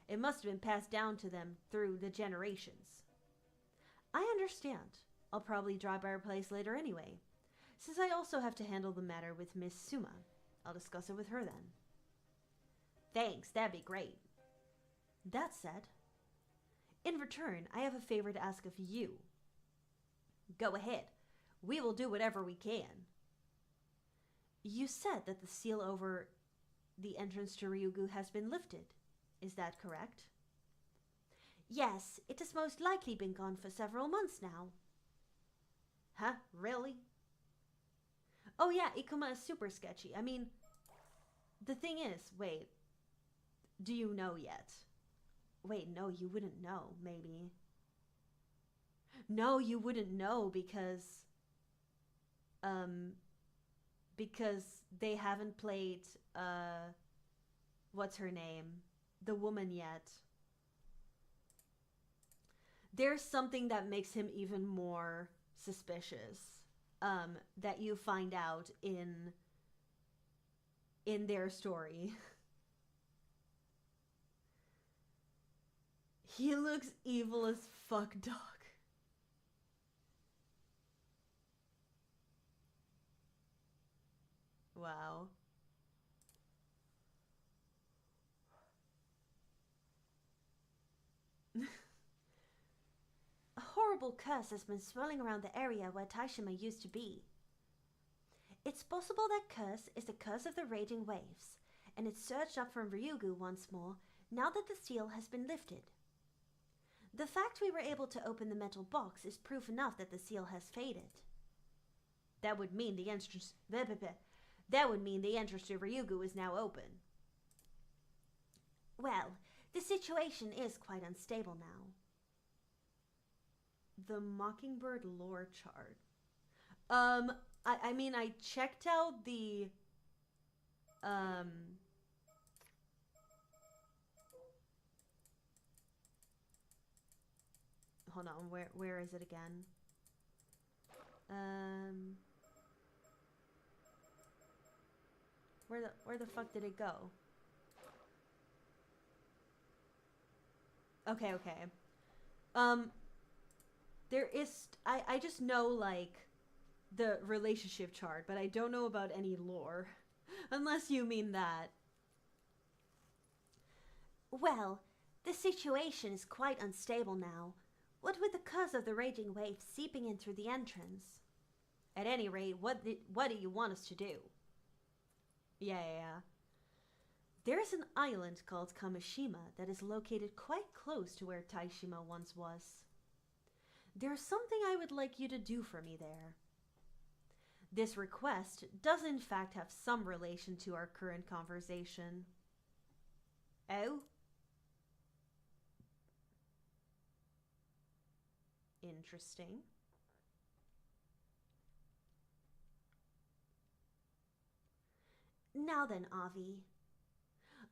It must have been passed down to them through the generations. I understand. I'll probably drive by her place later anyway, since I also have to handle the matter with Miss Suma. I'll discuss it with her then. Thanks, that'd be great. That said, in return, I have a favor to ask of you. Go ahead. We will do whatever we can. You said that the seal over the entrance to Ryugu has been lifted. Is that correct? Yes, it has most likely been gone for several months now. Huh? Really? Oh yeah, Ikuma is super sketchy. I mean, the thing is, wait, do you know yet? Wait, no, you wouldn't know, maybe. No, you wouldn't know because they haven't played, what's her name? The woman yet. There's something that makes him even more suspicious, that you find out in their story. He looks evil as fuck, dog. Wow. A horrible curse has been swirling around the area where Taishima used to be. It's possible that curse is the curse of the raging waves, and it's surged up from Ryugu once more now that the seal has been lifted. The fact we were able to open the metal box is proof enough that the seal has faded. That would mean the entrance. That would mean the entrance to Ryugu is now open. Well, the situation is quite unstable now. The Mockingbird lore chart. I mean, I checked out the hold on, where is it again? Where the fuck did it go? Okay. There is, I just know, like, the relationship chart, but I don't know about any lore. Unless you mean that. Well, the situation is quite unstable now, what with the curse of the raging waves seeping in through the entrance. At any rate, what do you want us to do? Yeah. There's an island called Kamishima that is located quite close to where Taishima once was. There's something I would like you to do for me there. This request does in fact have some relation to our current conversation. Oh? Interesting. Now then, Avi.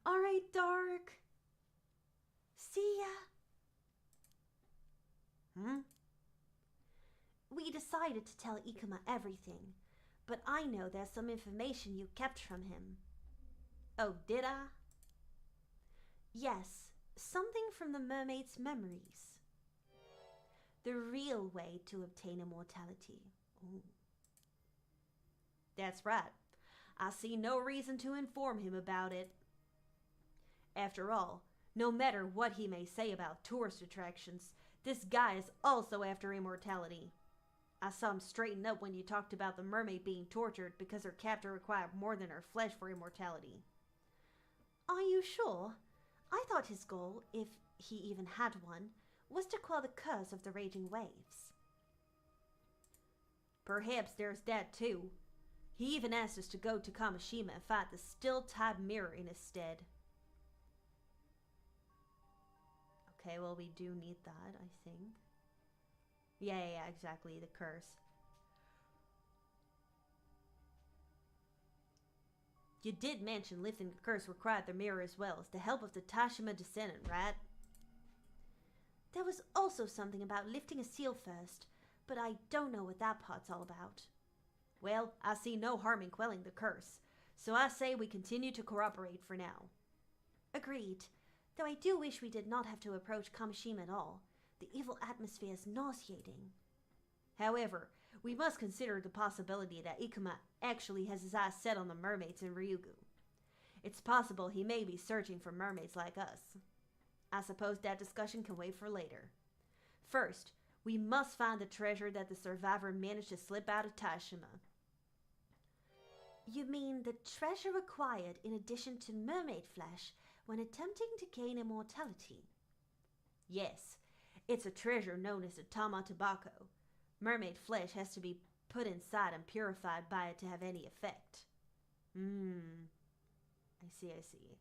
Alright, Dark. See ya. We decided to tell Ikuma everything, but I know there's some information you kept from him. Oh, did I? Yes, something from the mermaid's memories. The real way to obtain immortality. Ooh. That's right. I see no reason to inform him about it. After all, no matter what he may say about tourist attractions, this guy is also after immortality. I saw him straighten up when you talked about the mermaid being tortured because her captor required more than her flesh for immortality. Are you sure? I thought his goal, if he even had one, was to quell the curse of the raging waves. Perhaps there's that too. He even asked us to go to Kamishima and fight the still-type mirror in his stead. Okay, well, we do need that, I think. Yeah, exactly, the curse. You did mention lifting the curse required the mirror as well as the help of the Tashima descendant, right? There was also something about lifting a seal first, but I don't know what that part's all about. Well, I see no harm in quelling the curse, so I say we continue to cooperate for now. Agreed, though I do wish we did not have to approach Kamishima at all. The evil atmosphere is nauseating. However, we must consider the possibility that Ikuma actually has his eyes set on the mermaids in Ryugu. It's possible he may be searching for mermaids like us. I suppose that discussion can wait for later. First, we must find the treasure that the survivor managed to slip out of Tashima. You mean the treasure required in addition to mermaid flesh when attempting to gain immortality? Yes, it's a treasure known as the Tama Tobacco. Mermaid flesh has to be put inside and purified by it to have any effect. I see.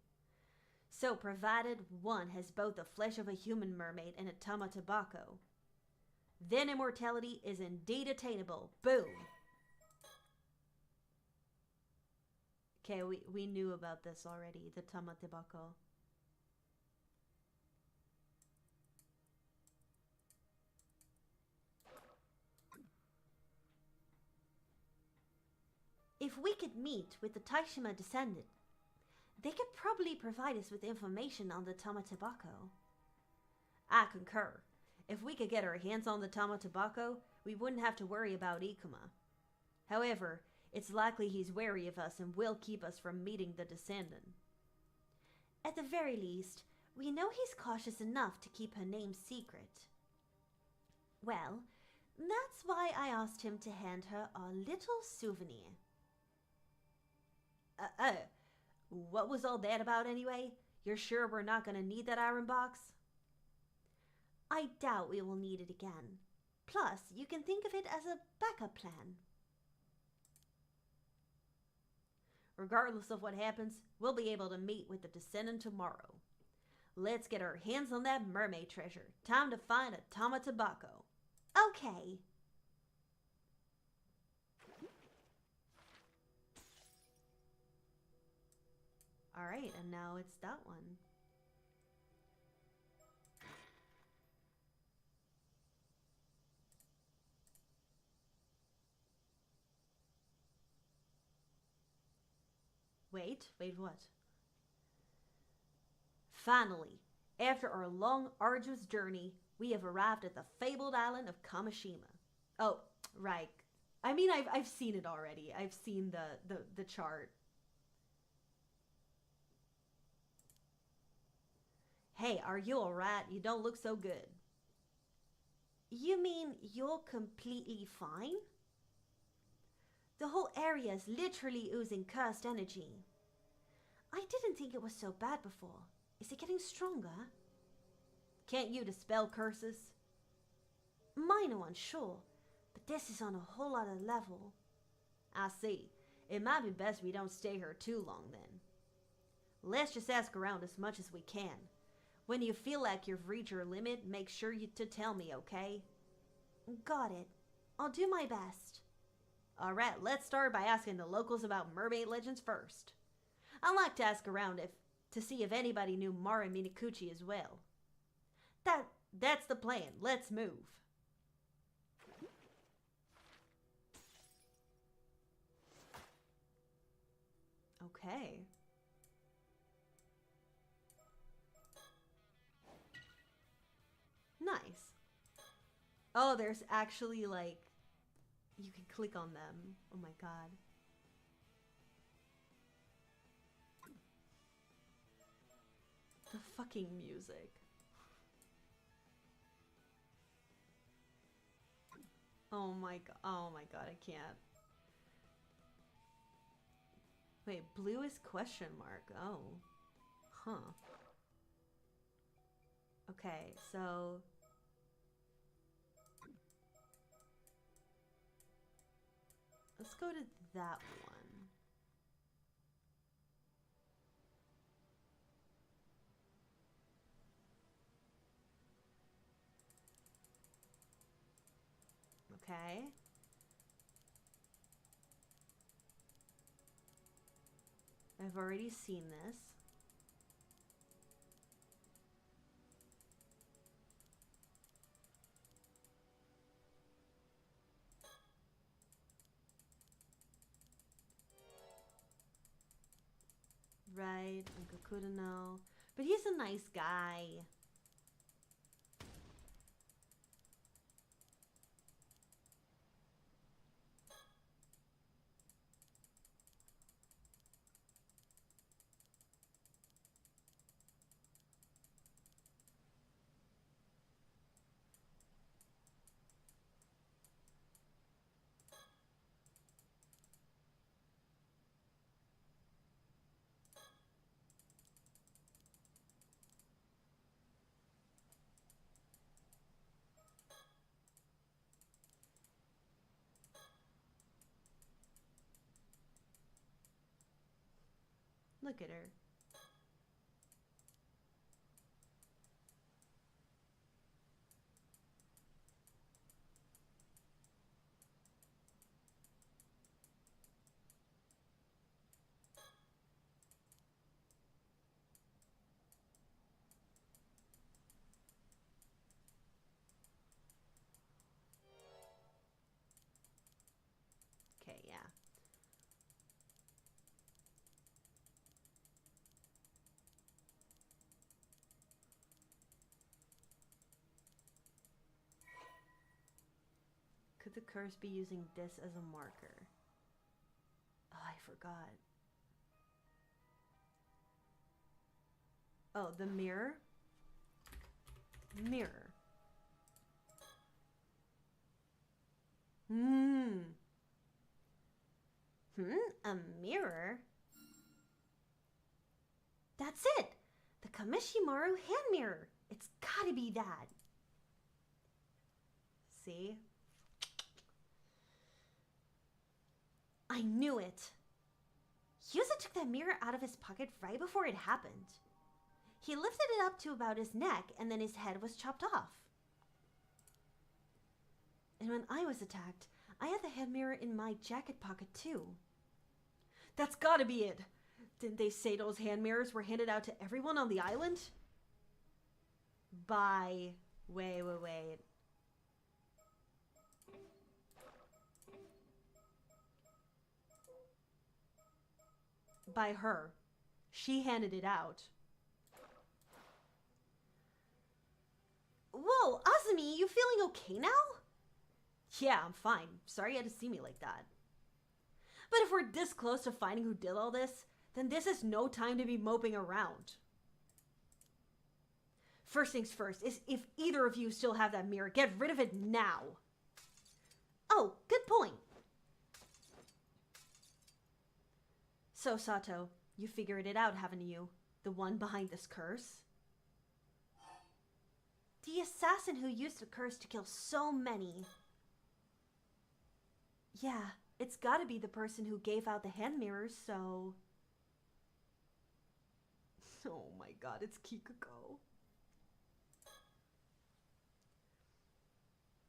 So, provided one has both the flesh of a human mermaid and a Tama Tobacco, then immortality is indeed attainable. Boom! Okay, we knew about this already, the Tama Tobacco. If we could meet with the Taishima descendant, they could probably provide us with information on the Tama Tobacco. I concur. If we could get our hands on the Tama Tobacco, we wouldn't have to worry about Ikuma. However, it's likely he's wary of us and will keep us from meeting the descendant. At the very least, we know he's cautious enough to keep her name secret. Well, that's why I asked him to hand her our little souvenir. What was all that about anyway? You're sure we're not gonna need that iron box? I doubt we will need it again. Plus, you can think of it as a backup plan. Regardless of what happens, we'll be able to meet with the descendant tomorrow. Let's get our hands on that mermaid treasure. Time to find a Tama Tobacco. Okay. Alright, and now it's that one. Wait, what? Finally, after our long, arduous journey, we have arrived at the fabled island of Kamishima. Oh, right. I mean, I've seen it already. I've seen the chart. Hey, are you alright? You don't look so good. You mean you're completely fine? The whole area is literally oozing cursed energy. I didn't think it was so bad before. Is it getting stronger? Can't you dispel curses? Minor ones, sure, but this is on a whole other level. I see. It might be best we don't stay here too long then. Let's just ask around as much as we can. When you feel like you've reached your limit, make sure to tell me, okay? Got it. I'll do my best. Alright, let's start by asking the locals about mermaid legends first. I like to ask around to see if anybody knew Mara Minakuchi as well. That's the plan. Let's move. Okay. Nice. Oh, there's actually like, you can click on them. Oh my god. The fucking music. Oh my god. Oh my god, I can't. Wait, blue is question mark. Oh. Huh. Okay, so... let's go to that one. Okay. I've already seen this. Right, Uncle Kudano. But he's a nice guy. Look at her. Okay, yeah. Could the curse be using this as a marker? Oh, I forgot. Oh, the mirror? Mirror. A mirror? That's it! The Kamishimaru hand mirror! It's gotta be that! See? I knew it! Yuza took that mirror out of his pocket right before it happened. He lifted it up to about his neck, and then his head was chopped off. And when I was attacked, I had the head mirror in my jacket pocket too. That's gotta be it! Didn't they say those hand mirrors were handed out to everyone on the island? Wait. By her. She handed it out. Whoa, Azumi, you feeling okay now? Yeah, I'm fine. Sorry you had to see me like that. But if we're this close to finding who did all this, then this is no time to be moping around. First things first is if either of you still have that mirror, get rid of it now. Oh, good point. So, Sato, you figured it out, haven't you? The one behind this curse? The assassin who used the curse to kill so many. Yeah, it's gotta be the person who gave out the hand mirrors, so... Oh my god, it's Kikuko.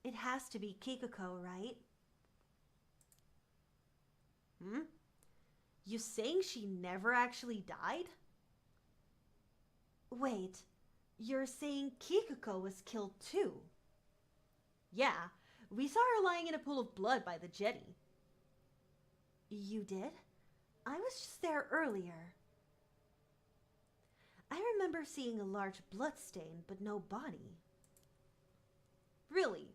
It has to be Kikuko, right? You saying she never actually died? Wait, you're saying Kikuko was killed too? Yeah, we saw her lying in a pool of blood by the jetty. You did? I was just there earlier. I remember seeing a large blood stain, but no body. Really?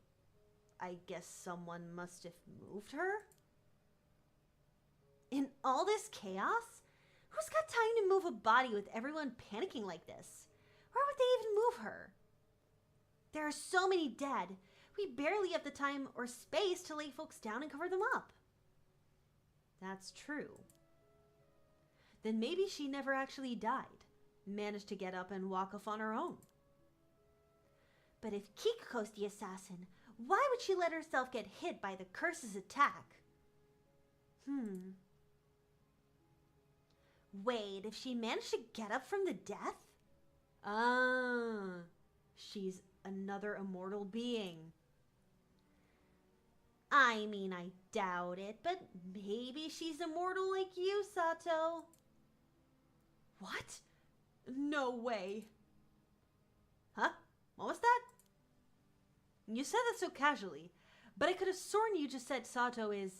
I guess someone must have moved her? In all this chaos? Who's got time to move a body with everyone panicking like this? Where would they even move her? There are so many dead. we barely have the time or space to lay folks down and cover them up. That's true. Then maybe she never actually died, managed to get up and walk off on her own. But if Kikuko's the assassin, why would she let herself get hit by the curse's attack? Wait, if she managed to get up from the death? She's another immortal being. I mean, I doubt it, but maybe she's immortal like you, Sato. What? No way. Huh? What was that? You said that so casually, but I could have sworn you just said Sato is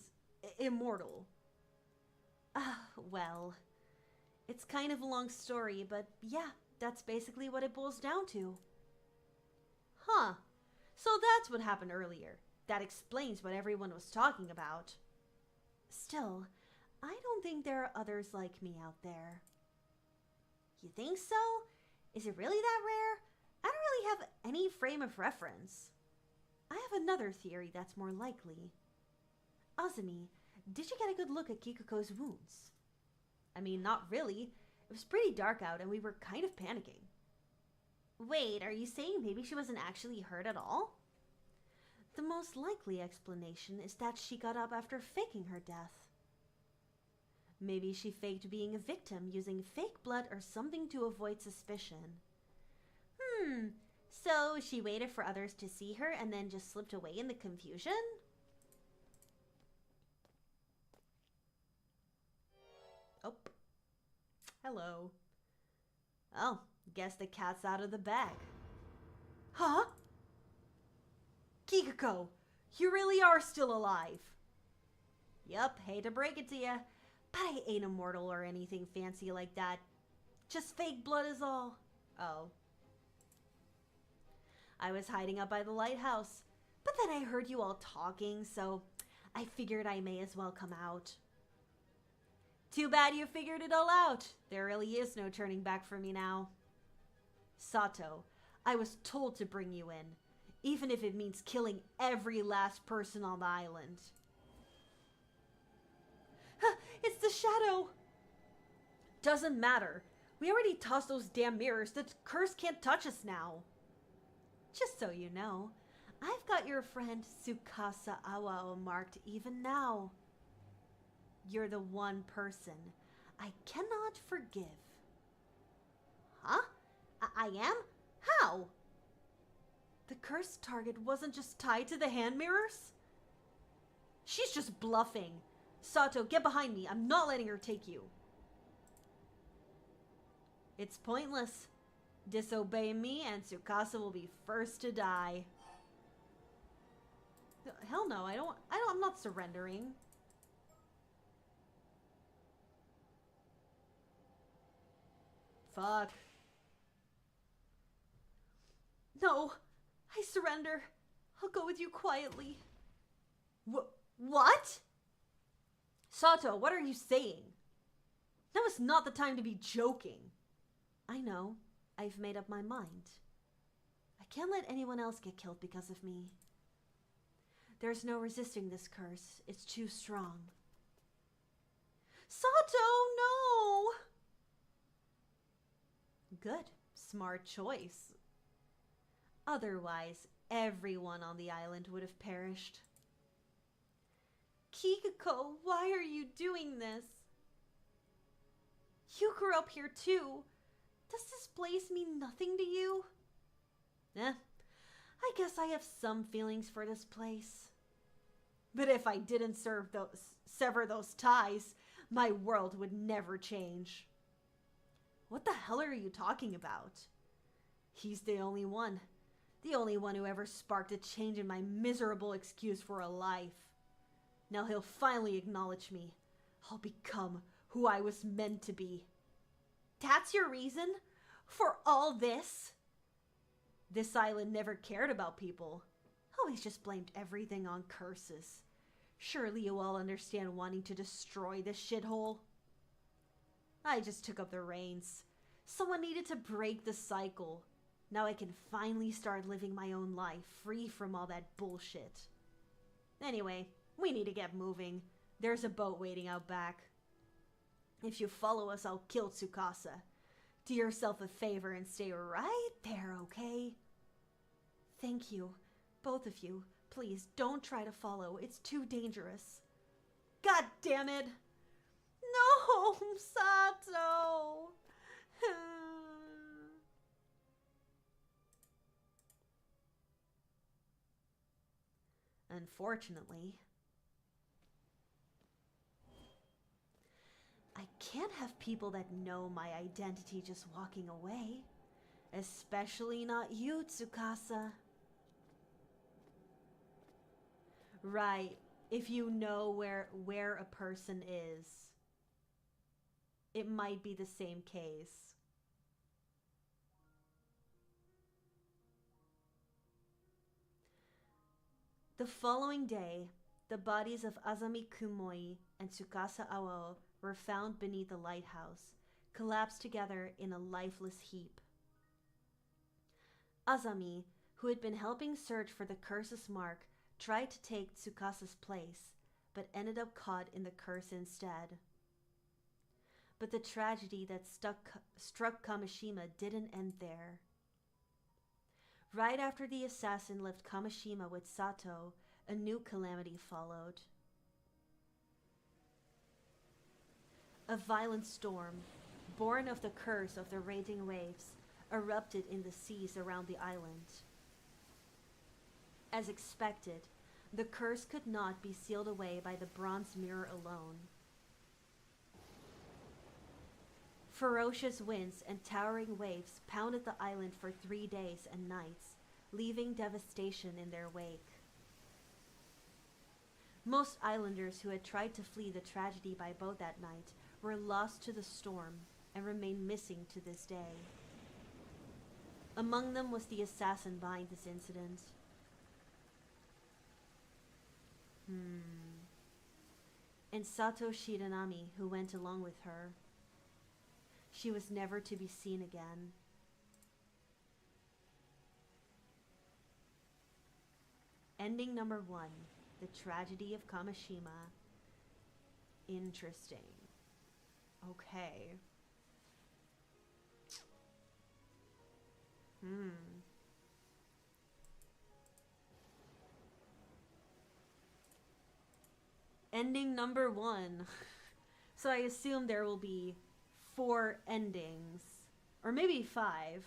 immortal. Well, it's kind of a long story, but yeah, that's basically what it boils down to. Huh. So that's what happened earlier. That explains what everyone was talking about. Still, I don't think there are others like me out there. You think so? Is it really that rare? I don't really have any frame of reference. I have another theory that's more likely. Azumi, did you get a good look at Kikuko's wounds? I mean, not really. It was pretty dark out and we were kind of panicking. Wait, are you saying maybe she wasn't actually hurt at all? The most likely explanation is that she got up after faking her death. Maybe she faked being a victim using fake blood or something to avoid suspicion. So she waited for others to see her and then just slipped away in the confusion? Oh. Hello. Oh, guess the cat's out of the bag. Huh? Kikuko, you really are still alive. Yup, hate to break it to you, but I ain't immortal or anything fancy like that. Just fake blood is all. Oh. I was hiding up by the lighthouse, but then I heard you all talking, so I figured I may as well come out. Too bad you figured it all out. There really is no turning back for me now. Sato, I was told to bring you in, even if it means killing every last person on the island. It's the shadow! Doesn't matter. We already tossed those damn mirrors. The curse can't touch us now. Just so you know, I've got your friend Tsukasa Awao marked even now. You're the one person I cannot forgive. Huh? I am? How? The cursed target wasn't just tied to the hand mirrors? She's just bluffing. Sato, get behind me. I'm not letting her take you. It's pointless. Disobey me and Tsukasa will be first to die. Hell no, I'm not surrendering. Fuck. No, I surrender. I'll go with you quietly. What? Sato, what are you saying? Now is not the time to be joking. I know. I've made up my mind. I can't let anyone else get killed because of me. There's no resisting this curse. It's too strong. Sato, no! Good. Smart choice. Otherwise, everyone on the island would have perished. Kikuko, why are you doing this? You grew up here too. Does this place mean nothing to you? I guess I have some feelings for this place. But if I didn't sever those ties, my world would never change. What the hell are you talking about? He's the only one who ever sparked a change in my miserable excuse for a life. Now he'll finally acknowledge me. I'll become who I was meant to be. That's your reason for all this? This island never cared about people. Always just blamed everything on curses. Surely you all understand wanting to destroy this shithole. I just took up the reins. Someone needed to break the cycle. Now I can finally start living my own life, free from all that bullshit. Anyway, we need to get moving. There's a boat waiting out back. If you follow us, I'll kill Tsukasa. Do yourself a favor and stay right there, okay? Thank you, both of you. Please, don't try to follow. It's too dangerous. God damn it! No, Sato! Unfortunately, I can't have people that know my identity just walking away. Especially not you, Tsukasa. Right, if you know where a person is, it might be the same case. The following day, the bodies of Azami Kumoi and Tsukasa Awo were found beneath the lighthouse, collapsed together in a lifeless heap. Azami, who had been helping search for the curse's mark, tried to take Tsukasa's place, but ended up caught in the curse instead. But the tragedy that struck Kamishima didn't end there. Right after the assassin left Kamishima with Sato, a new calamity followed. A violent storm, born of the curse of the raging waves, erupted in the seas around the island. As expected, the curse could not be sealed away by the bronze mirror alone. Ferocious winds and towering waves pounded the island for 3 days and nights, leaving devastation in their wake. Most islanders who had tried to flee the tragedy by boat that night were lost to the storm and remain missing to this day. Among them was the assassin behind this incident. And Sato Shiranami, who went along with her. She was never to be seen again. Ending number 1, the tragedy of Kamishima. Interesting. Okay. Ending number 1. So I assume there will be 4 endings. Or maybe 5.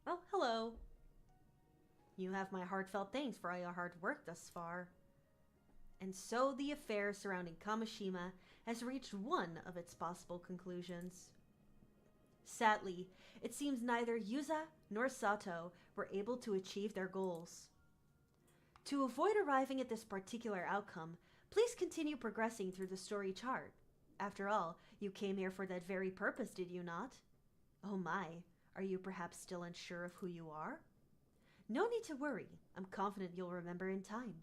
Oh, hello. You have my heartfelt thanks for all your hard work thus far. And so the affair surrounding Kamishima has reached one of its possible conclusions. Sadly, it seems neither Yuza nor Sato were able to achieve their goals. To avoid arriving at this particular outcome, please continue progressing through the story chart. After all, you came here for that very purpose, did you not? Oh my, are you perhaps still unsure of who you are? No need to worry, I'm confident you'll remember in time.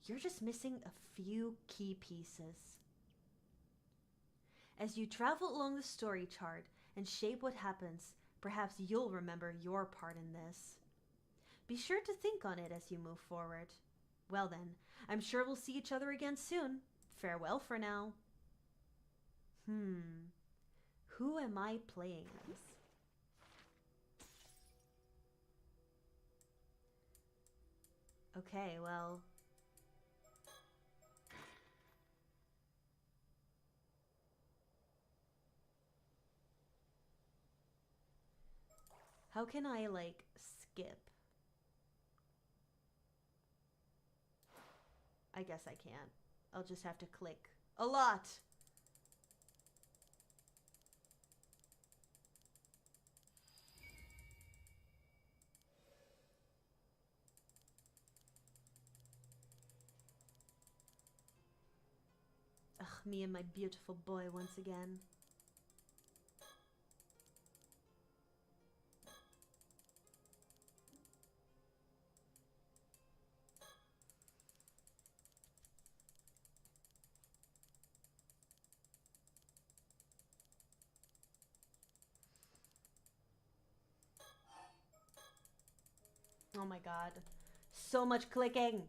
You're just missing a few key pieces. As you travel along the story chart and shape what happens, perhaps you'll remember your part in this. Be sure to think on it as you move forward. Well then, I'm sure we'll see each other again soon. Farewell for now. Who am I playing as? Okay, well... How can I, like, skip? I guess I can't. I'll just have to click a lot. Ugh, me and my beautiful boy once again. Oh my god. So much clicking.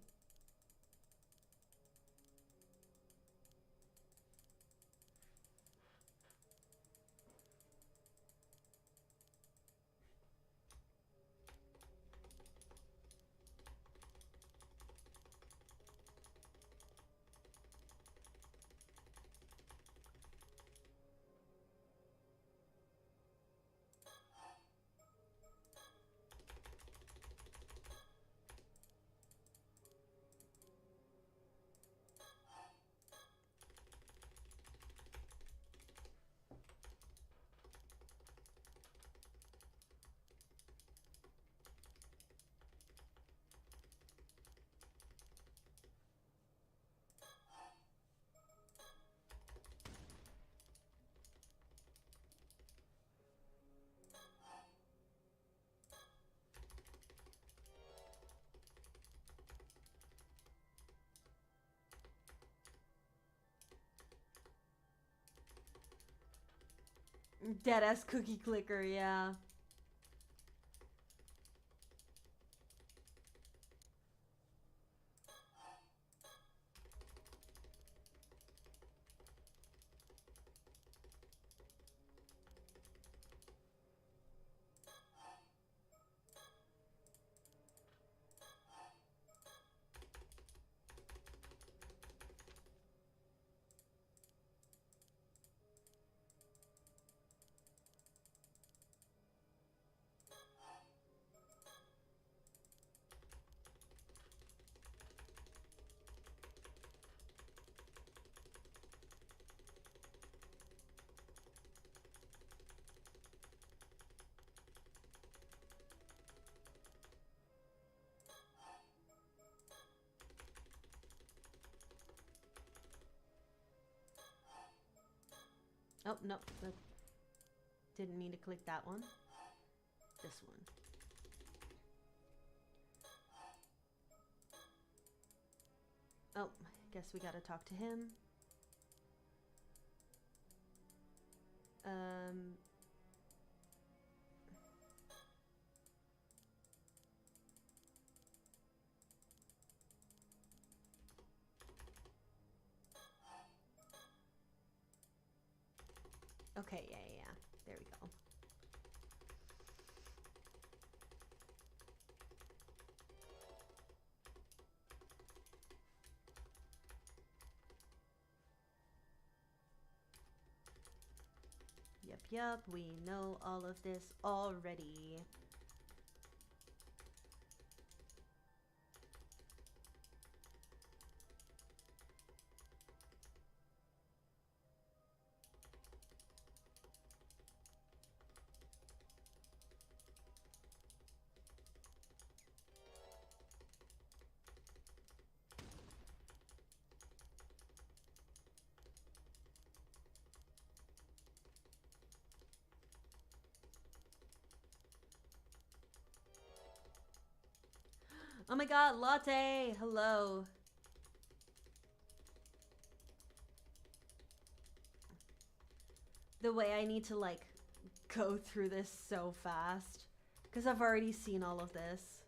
Deadass cookie clicker, yeah. Oh, no. Didn't mean to click that one. This one. Oh, guess we gotta talk to him. Okay, yeah. There we go. Yep, we know all of this already. Oh my god, Latte! Hello. The way I need to, like, go through this so fast. Because I've already seen all of this.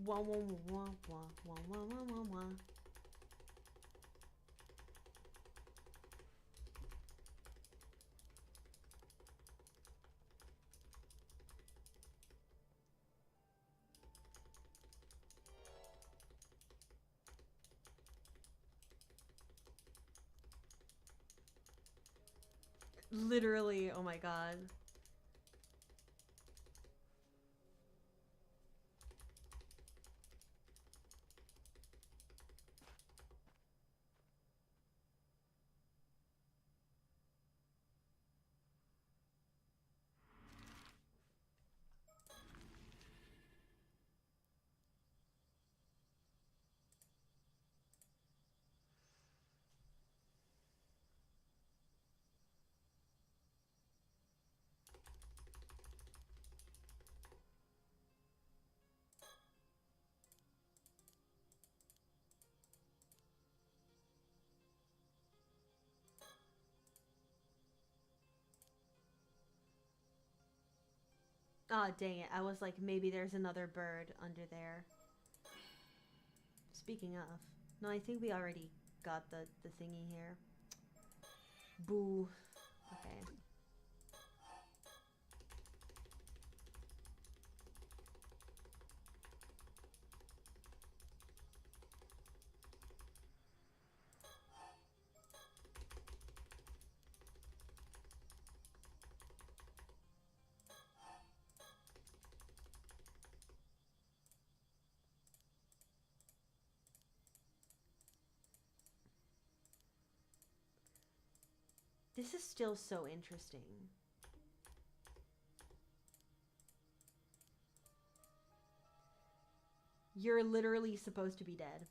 Wah, wah, wah, wah, wah, wah, wah, wah, wah. Literally, oh my god. Oh, dang it. I was like, maybe there's another bird under there. Speaking of. No, I think we already got the thingy here. Boo. Okay. This is still so interesting. You're literally supposed to be dead.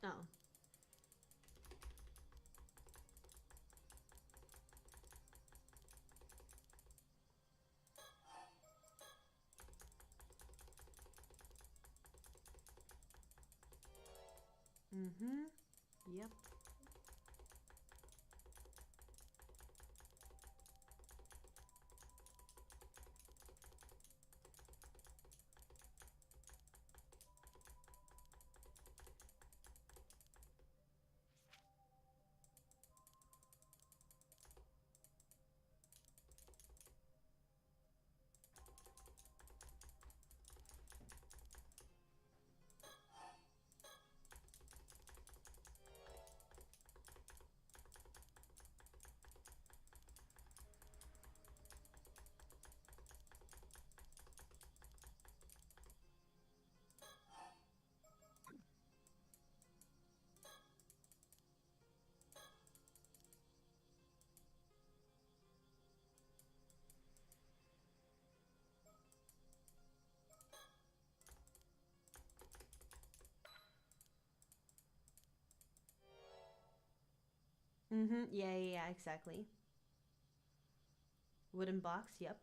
Oh. Mm-hmm. Yep. Mm-hmm. Yeah, yeah, yeah, exactly. Wooden box, yep.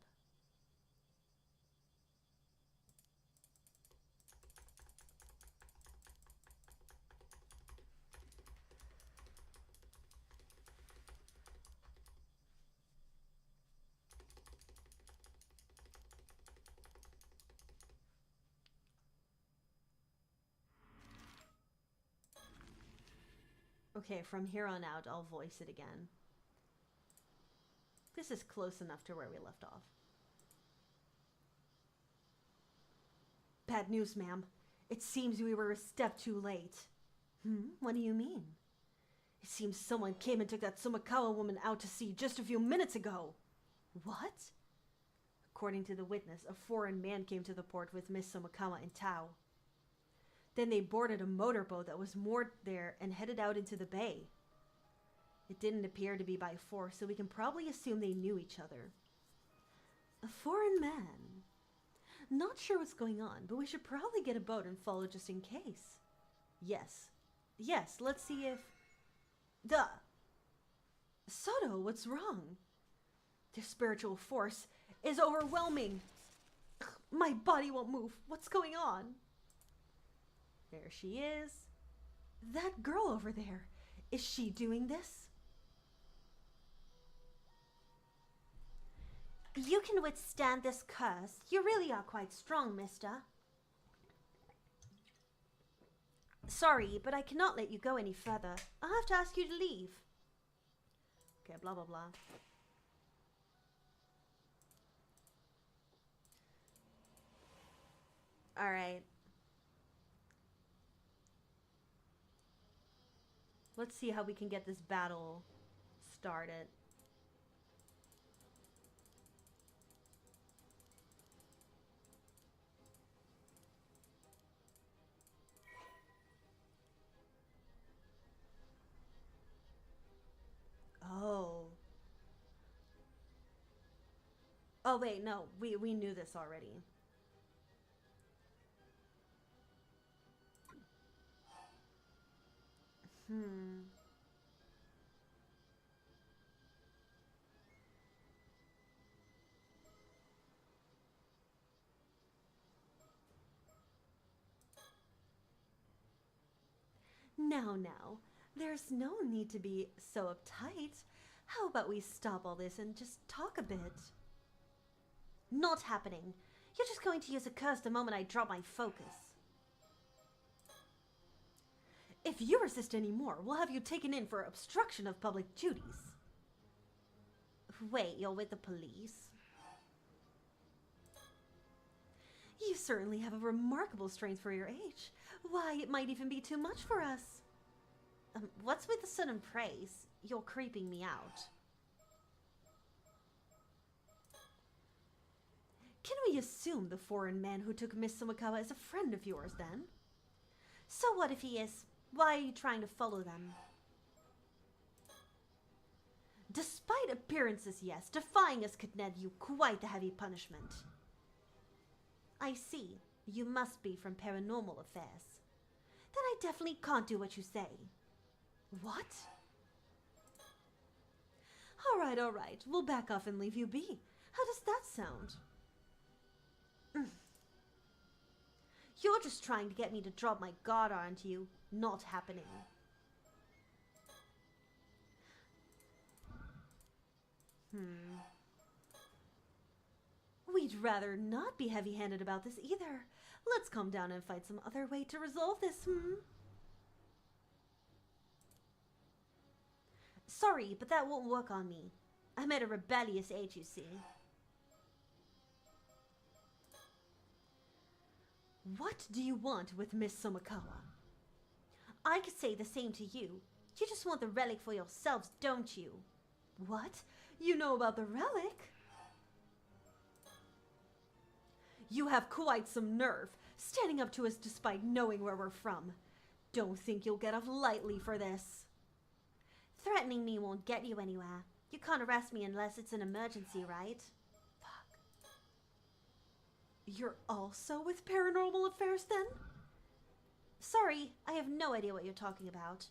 Okay, from here on out, I'll voice it again. This is close enough to where we left off. Bad news, ma'am. It seems we were a step too late. What do you mean? It seems someone came and took that Sumikawa woman out to sea just a few minutes ago. What? According to the witness, a foreign man came to the port with Miss Sumikawa in tow. Then they boarded a motorboat that was moored there and headed out into the bay. It didn't appear to be by force, so we can probably assume they knew each other. A foreign man. Not sure what's going on, but we should probably get a boat and follow just in case. Yes. Yes, let's see if... Duh! Soto, what's wrong? Their spiritual force is overwhelming. My body won't move. What's going on? There she is. That girl over there. Is she doing this? You can withstand this curse. You really are quite strong, mister. Sorry, but I cannot let you go any further. I'll have to ask you to leave. Okay, blah, blah, blah. Alright. Let's see how we can get this battle started. Oh. Oh, wait, no. We knew this already. Now, there's no need to be so uptight. How about we stop all this and just talk a bit? Not happening. You're just going to use a curse the moment I drop my focus. If you resist anymore, we'll have you taken in for obstruction of public duties. Wait, you're with the police? You certainly have a remarkable strength for your age. Why, it might even be too much for us. What's with the sudden praise? You're creeping me out. Can we assume the foreign man who took Miss Sumikawa is a friend of yours, then? So what if he is? Why are you trying to follow them? Despite appearances, yes. Defying us could net you quite the heavy punishment. I see. You must be from Paranormal Affairs. Then I definitely can't do what you say. What? All right. We'll back off and leave you be. How does that sound? You're just trying to get me to drop my guard, aren't you? Not happening. We'd rather not be heavy-handed about this either. Let's calm down and find some other way to resolve this, Sorry, but that won't work on me. I'm at a rebellious age, you see. What do you want with Miss Sumikawa? I could say the same to you. You just want the relic for yourselves, don't you? What? You know about the relic? You have quite some nerve, standing up to us despite knowing where we're from. Don't think you'll get off lightly for this. Threatening me won't get you anywhere. You can't arrest me unless it's an emergency, right? Fuck. You're also with Paranormal Affairs, then? Sorry, I have no idea what you're talking about.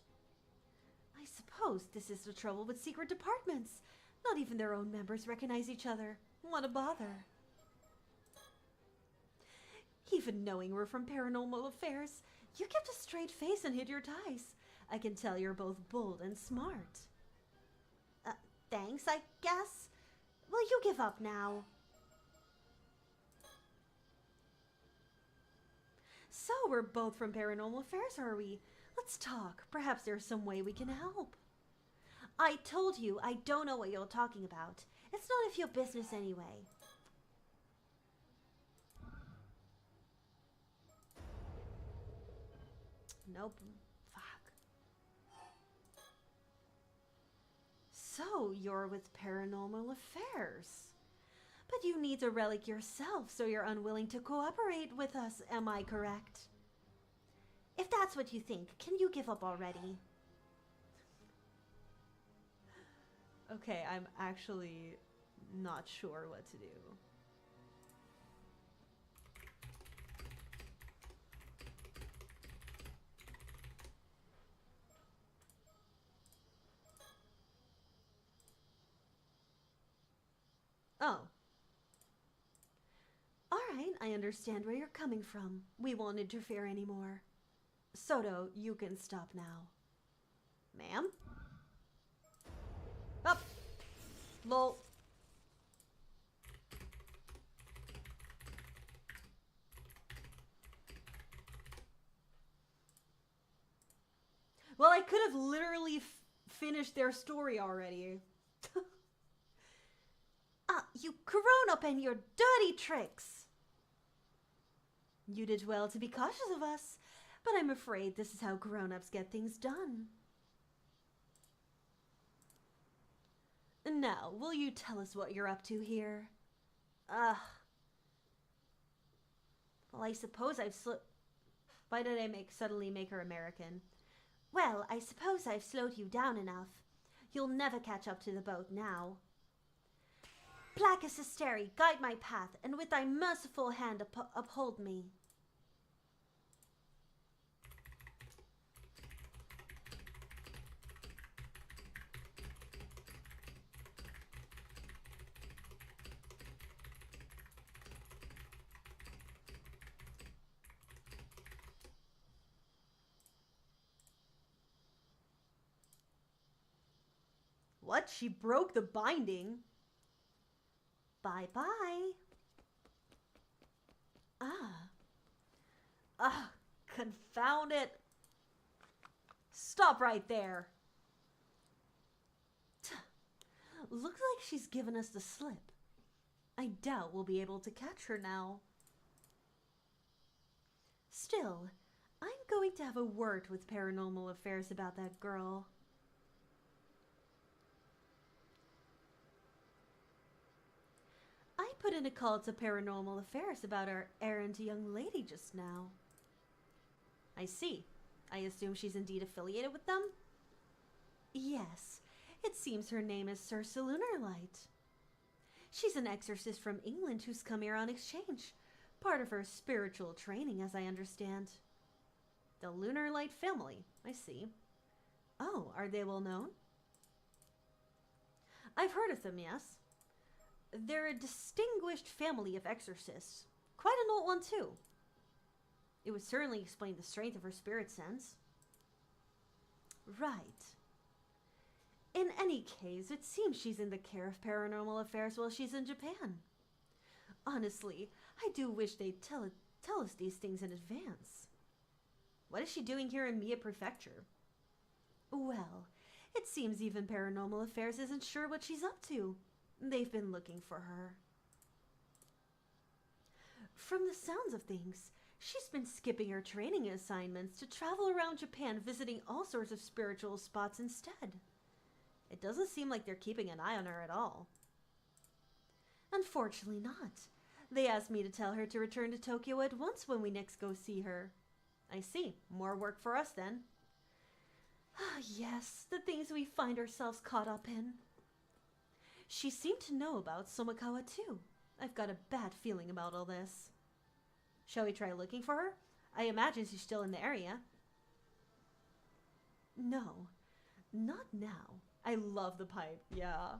I suppose this is the trouble with secret departments. Not even their own members recognize each other. What a bother. Even knowing we're from Paranormal Affairs, you kept a straight face and hid your ties. I can tell you're both bold and smart. Thanks, I guess. Will you give up now? So we're both from Paranormal Affairs, are we? Let's talk. Perhaps there's some way we can help. I told you I don't know what you're talking about. It's none of your business anyway. Nope. Fuck. So you're with Paranormal Affairs. But you need the relic yourself, so you're unwilling to cooperate with us, am I correct? If that's what you think, can you give up already? Okay, I'm actually not sure what to do. Oh. Alright, I understand where you're coming from. We won't interfere anymore. Soto, you can stop now. Ma'am? Up! Lol. Well, I could have literally finished their story already. You grown-up and your dirty tricks! You did well to be cautious of us, but I'm afraid this is how grown-ups get things done. Now, will you tell us what you're up to here? Well, I suppose I've Why did I suddenly make her American? Well, I suppose I've slowed you down enough. You'll never catch up to the boat now. Placus Asteri, guide my path, and with thy merciful hand uphold me. What? She broke the binding? Bye-bye. Confound it. Stop right there. Looks like she's given us the slip. I doubt we'll be able to catch her now. Still, I'm going to have a word with Paranormal Affairs about that girl. I put in a call to Paranormal Affairs about our errand young lady just now. I see. I assume she's indeed affiliated with them? Yes, it seems her name is Circe Lunarlight. She's an exorcist from England who's come here on exchange. Part of her spiritual training, as I understand. The Lunarlight family, I see. Oh, are they well known? I've heard of them, yes. They're a distinguished family of exorcists. Quite an old one, too. It would certainly explain the strength of her spirit sense. Right. In any case, it seems she's in the care of Paranormal Affairs while she's in Japan. Honestly, I do wish they'd tell us these things in advance. What is she doing here in Mie Prefecture? Well, it seems even Paranormal Affairs isn't sure what she's up to. They've been looking for her. From the sounds of things, she's been skipping her training assignments to travel around Japan visiting all sorts of spiritual spots instead. It doesn't seem like they're keeping an eye on her at all. Unfortunately not. They asked me to tell her to return to Tokyo at once when we next go see her. I see. More work for us then. Ah, yes, the things we find ourselves caught up in. She seemed to know about Somakawa too. I've got a bad feeling about all this. Shall we try looking for her? I imagine she's still in the area. No, not now. I love the pipe, yeah.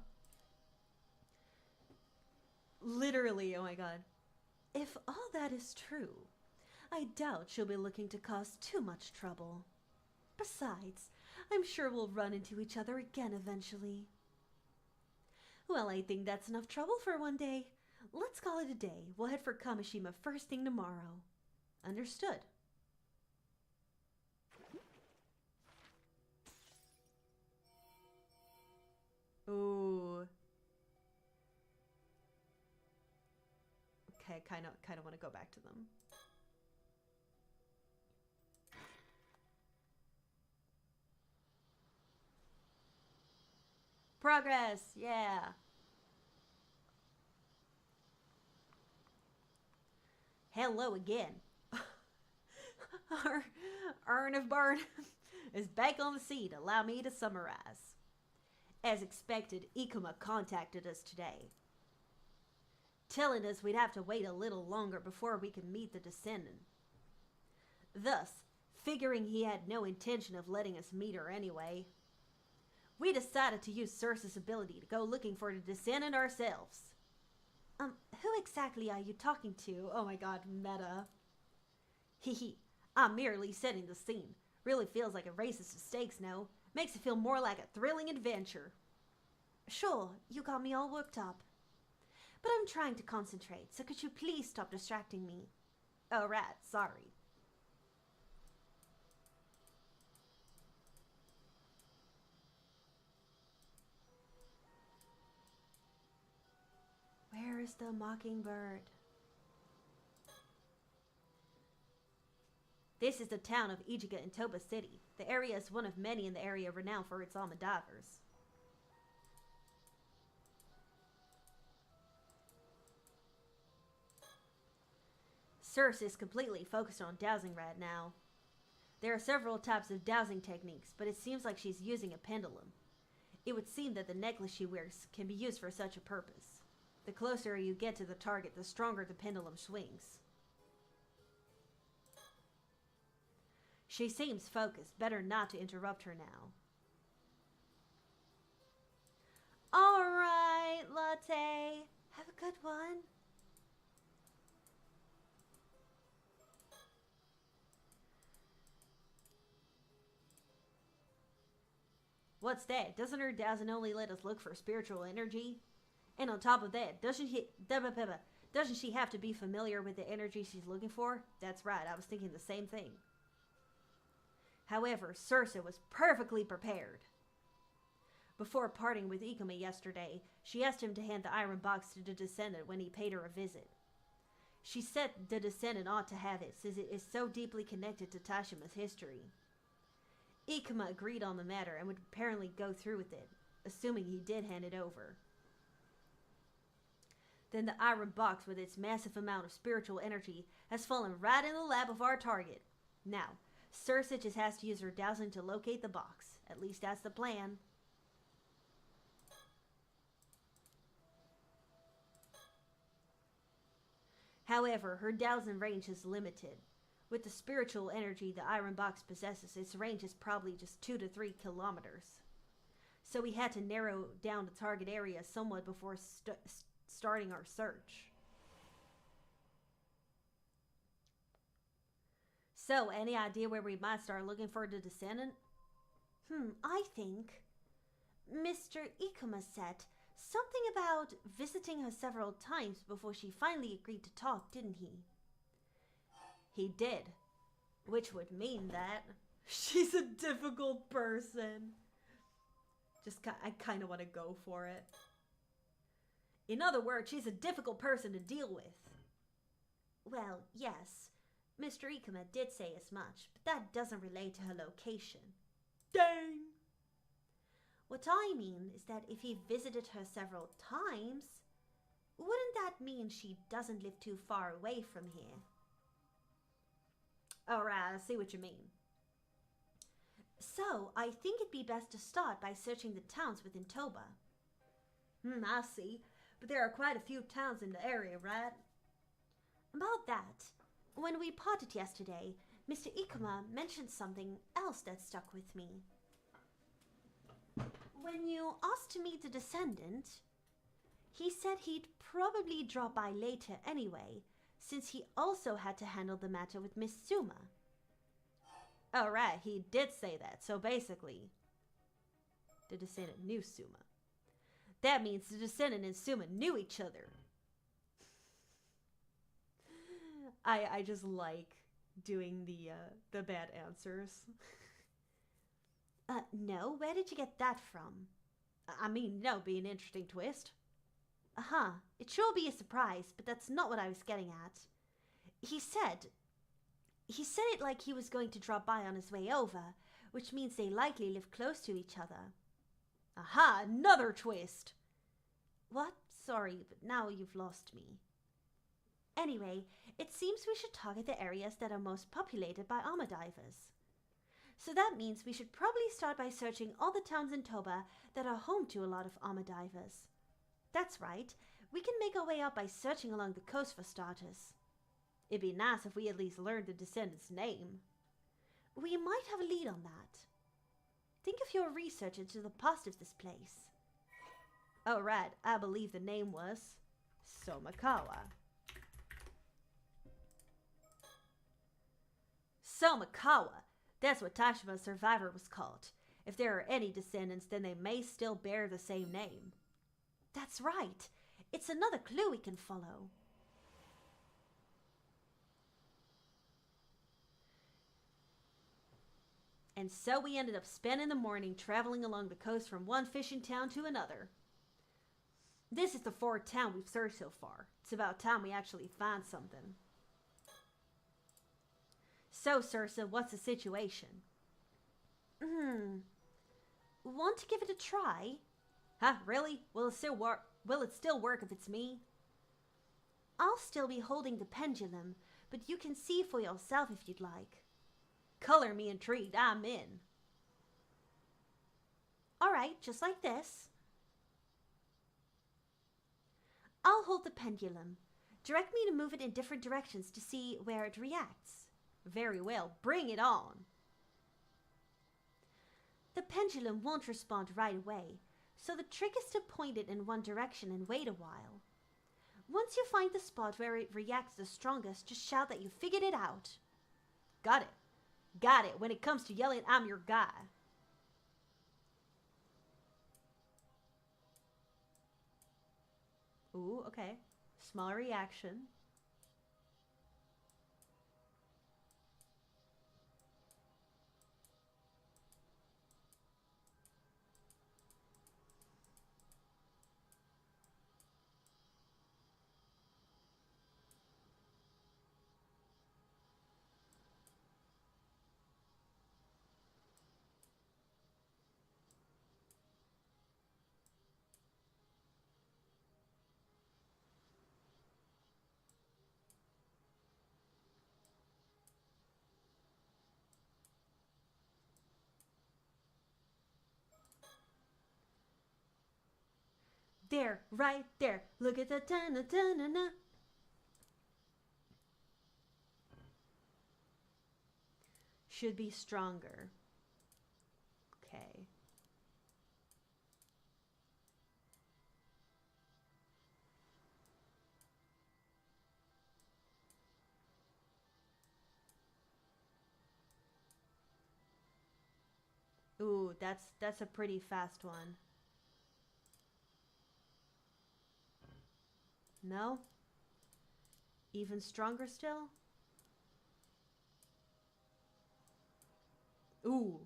Literally, oh my god. If all that is true, I doubt she'll be looking to cause too much trouble. Besides, I'm sure we'll run into each other again eventually. Well, I think that's enough trouble for one day. Let's call it a day. We'll head for Kamishima first thing tomorrow. Understood. Ooh. Okay, kind of want to go back to them. Progress, yeah. Hello again. Our Urn of Burn is back on the scene. Allow me to summarize. As expected, Ikuma contacted us today, telling us we'd have to wait a little longer before we could meet the descendant. Thus, figuring he had no intention of letting us meet her anyway, we decided to use Circe's ability to go looking for the descendant ourselves. Who exactly are you talking to? Oh my god, meta. Hehe, I'm merely setting the scene. Really feels like a race to stakes, no? Makes it feel more like a thrilling adventure. Sure, you got me all worked up. But I'm trying to concentrate, so could you please stop distracting me? Oh, right, sorry. Where is the mockingbird? This is the town of Ichiga in Toba City. The area is one of many in the area renowned for its alma divers. Circe is completely focused on dowsing right now. There are several types of dowsing techniques, but it seems like she's using a pendulum. It would seem that the necklace she wears can be used for such a purpose. The closer you get to the target, the stronger the pendulum swings. She seems focused. Better not to interrupt her now. Alright, Latte. Have a good one. What's that? Doesn't her dowsing only let us look for spiritual energy? And on top of that, doesn't she have to be familiar with the energy she's looking for? That's right, I was thinking the same thing. However, Circe was perfectly prepared. Before parting with Ikuma yesterday, she asked him to hand the iron box to the descendant when he paid her a visit. She said the descendant ought to have it, since it is so deeply connected to Tashima's history. Ikuma agreed on the matter and would apparently go through with it, assuming he did hand it over. Then the iron box with its massive amount of spiritual energy has fallen right in the lap of our target. Now, Circe just has to use her dowsing to locate the box. At least that's the plan. However, her dowsing range is limited. With the spiritual energy the iron box possesses, its range is probably just 2 to 3 kilometers. So we had to narrow down the target area somewhat before starting our search. So, any idea where we might start looking for the descendant? I think Mr. Ikuma said something about visiting her several times before she finally agreed to talk, didn't he? He did. Which would mean that she's a difficult person. I kind of want to go for it. In other words, she's a difficult person to deal with. Well, yes. Mr. Ikuma did say as much, but that doesn't relate to her location. Dang! What I mean is that if he visited her several times, wouldn't that mean she doesn't live too far away from here? Alright, I see what you mean. So, I think it'd be best to start by searching the towns within Toba. I see. But there are quite a few towns in the area, right? About that, when we parted yesterday, Mr. Ikuma mentioned something else that stuck with me. When you asked to meet the descendant, he said he'd probably drop by later anyway, since he also had to handle the matter with Miss Suma. Oh, right, he did say that. So basically, the descendant knew Suma. That means the descendant and Suma knew each other. I just like doing the bad answers. No, where did you get that from? I mean, no, be an interesting twist. It'd sure be a surprise, but that's not what I was getting at. He said it like he was going to drop by on his way over, which means they likely live close to each other. Aha, another twist! What? Sorry, but now you've lost me. Anyway, it seems we should target the areas that are most populated by armor divers. So that means we should probably start by searching all the towns in Toba that are home to a lot of armor divers. That's right, we can make our way up by searching along the coast for starters. It'd be nice if we at least learned the descendant's name. We might have a lead on that. Think of your research into the past of this place. Oh, right, I believe the name was Somakawa. Somakawa! That's what Tashima's survivor was called. If there are any descendants, then they may still bear the same name. That's right. It's another clue we can follow. And so we ended up spending the morning traveling along the coast from one fishing town to another. This is the fourth town we've searched so far. It's about time we actually find something. So, Circe, what's the situation? Want to give it a try? Huh, really? Will it still work if it's me? I'll still be holding the pendulum, but you can see for yourself if you'd like. Color me intrigued, I'm in. Alright, just like this. I'll hold the pendulum. Direct me to move it in different directions to see where it reacts. Very well, bring it on. The pendulum won't respond right away, so the trick is to point it in one direction and wait a while. Once you find the spot where it reacts the strongest, just shout that you figured it out. Got it. Got it. When it comes to yelling, I'm your guy. Ooh, okay. Small reaction. There, right there. Look at the ta-na-ta-na-na. Should be stronger. Okay. Ooh, that's a pretty fast one. No? Even stronger still? Ooh.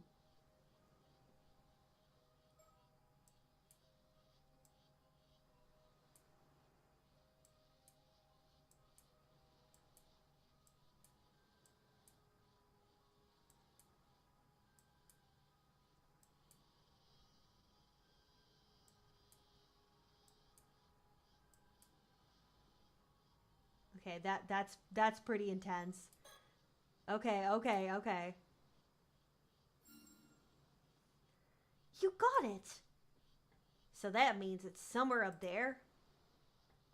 Okay, that's pretty intense. Okay, okay, okay. You got it! So that means it's somewhere up there?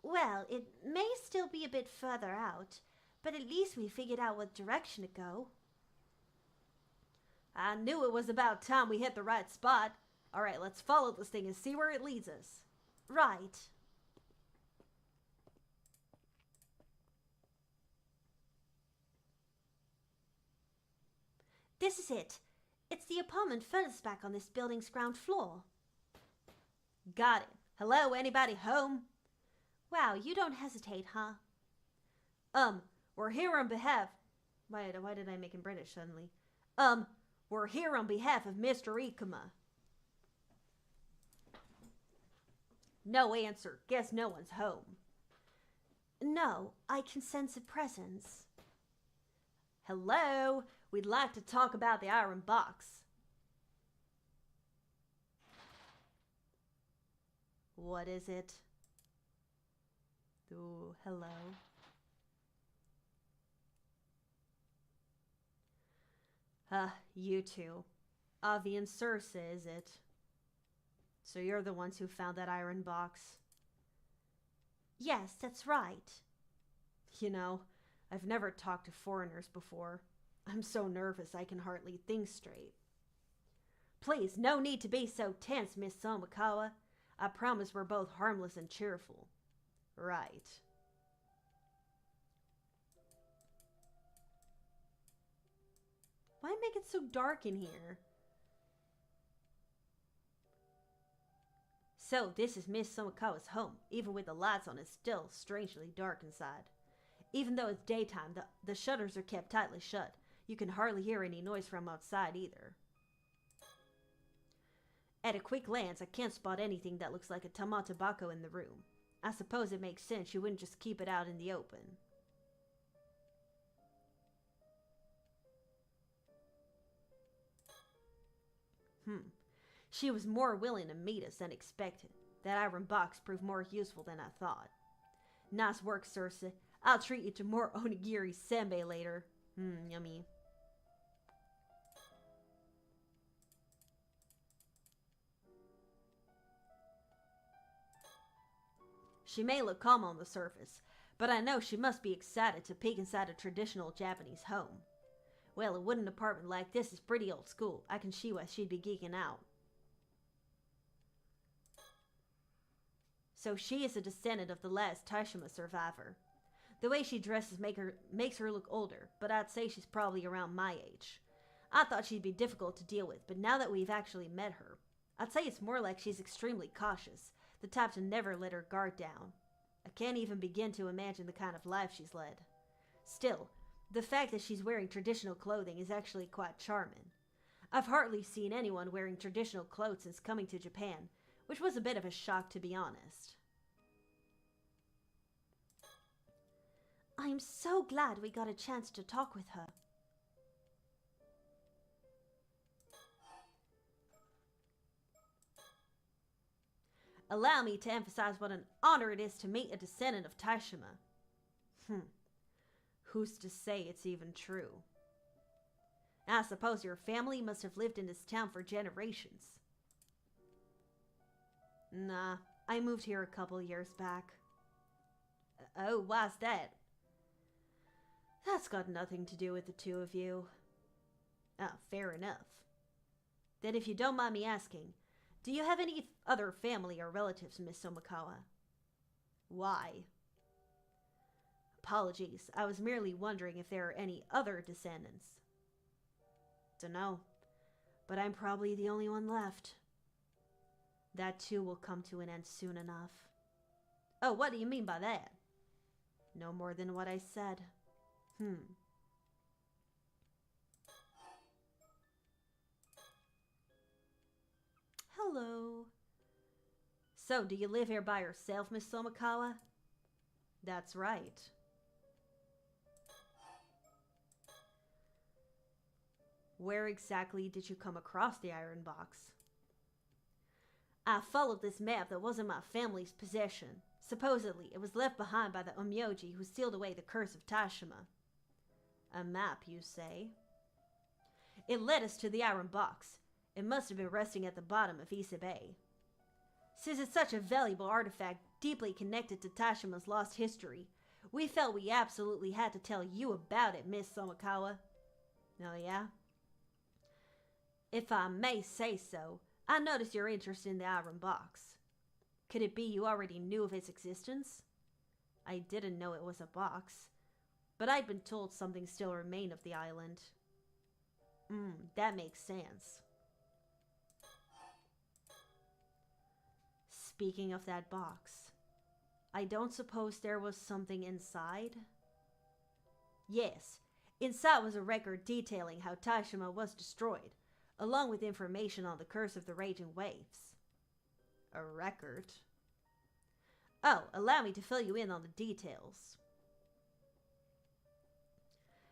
Well, it may still be a bit further out, but at least we figured out what direction to go. I knew it was about time we hit the right spot. Alright, let's follow this thing and see where it leads us. Right. This is it. It's the apartment furthest back on this building's ground floor. Got it. Hello, anybody home? Wow, you don't hesitate, huh? We're here on behalf... Why did I make him British suddenly? We're here on behalf of Mr. Ikuma. No answer. Guess no one's home. No, I can sense a presence. Hello? We'd like to talk about the iron box. What is it? Ooh, hello. You two. Avi and Circe, is it? So you're the ones who found that iron box? Yes, that's right. You know, I've never talked to foreigners before. I'm so nervous I can hardly think straight. Please, no need to be so tense, Miss Somakawa. I promise we're both harmless and cheerful. Right. Why make it so dark in here? So, this is Miss Somakawa's home. Even with the lights on, it's still strangely dark inside. Even though it's daytime, the shutters are kept tightly shut. You can hardly hear any noise from outside either. At a quick glance, I can't spot anything that looks like a tamatabako in the room. I suppose it makes sense you wouldn't just keep it out in the open. She was more willing to meet us than expected. That iron box proved more useful than I thought. Nice work, Circe. I'll treat you to more onigiri senbei later. Yummy. She may look calm on the surface, but I know she must be excited to peek inside a traditional Japanese home. Well, a wooden apartment like this is pretty old school. I can see why she'd be geeking out. So she is a descendant of the last Taishima survivor. The way she dresses makes her look older, but I'd say she's probably around my age. I thought she'd be difficult to deal with, but now that we've actually met her, I'd say it's more like she's extremely cautious, the type to never let her guard down. I can't even begin to imagine the kind of life she's led. Still, the fact that she's wearing traditional clothing is actually quite charming. I've hardly seen anyone wearing traditional clothes since coming to Japan, which was a bit of a shock to be honest. I'm so glad we got a chance to talk with her. Allow me to emphasize what an honor it is to meet a descendant of Taishima. Who's to say it's even true? I suppose your family must have lived in this town for generations. Nah, I moved here a couple years back. Oh, why's that? That's got nothing to do with the two of you. Ah, fair enough. Then if you don't mind me asking, do you have any other family or relatives, Miss Somikawa? Why? Apologies, I was merely wondering if there are any other descendants. Dunno, but I'm probably the only one left. That too will come to an end soon enough. Oh, what do you mean by that? No more than what I said. Hello. So, do you live here by yourself, Miss Somikawa? That's right. Where exactly did you come across the iron box? I followed this map that wasn't my family's possession. Supposedly, it was left behind by the Onmyoji who sealed away the curse of Taishima. A map, you say? It led us to the iron box. It must have been resting at the bottom of Ise Bay. Since it's such a valuable artifact deeply connected to Taishima's lost history, we felt we absolutely had to tell you about it, Miss Somikawa. Oh yeah? If I may say so, I noticed your interest in the iron box. Could it be you already knew of its existence? I didn't know it was a box, but I'd been told something still remained of the island. That makes sense. Speaking of that box, I don't suppose there was something inside? Yes, inside was a record detailing how Taishima was destroyed, along with information on the curse of the raging waves. A record? Oh, allow me to fill you in on the details.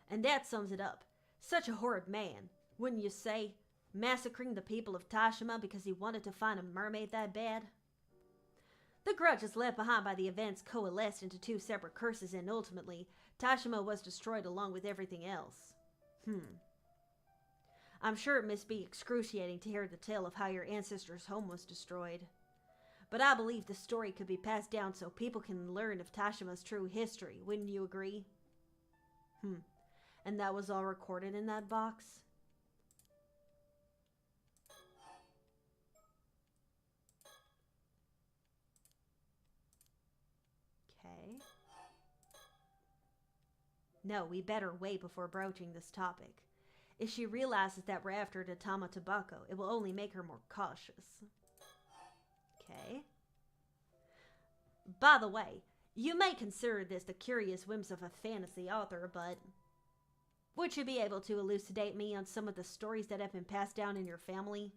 And that sums it up. Such a horrid man, wouldn't you say? Massacring the people of Taishima because he wanted to find a mermaid that bad? The grudges left behind by the events coalesced into two separate curses, and ultimately, Taishima was destroyed along with everything else. I'm sure it must be excruciating to hear the tale of how your ancestors' home was destroyed. But I believe the story could be passed down so people can learn of Taishima's true history, wouldn't you agree? And that was all recorded in that box? Okay. No, we better wait before broaching this topic. If she realizes that we're after the Tama Tobacco, it will only make her more cautious. Okay. By the way, you may consider this the curious whims of a fantasy author, but would you be able to elucidate me on some of the stories that have been passed down in your family?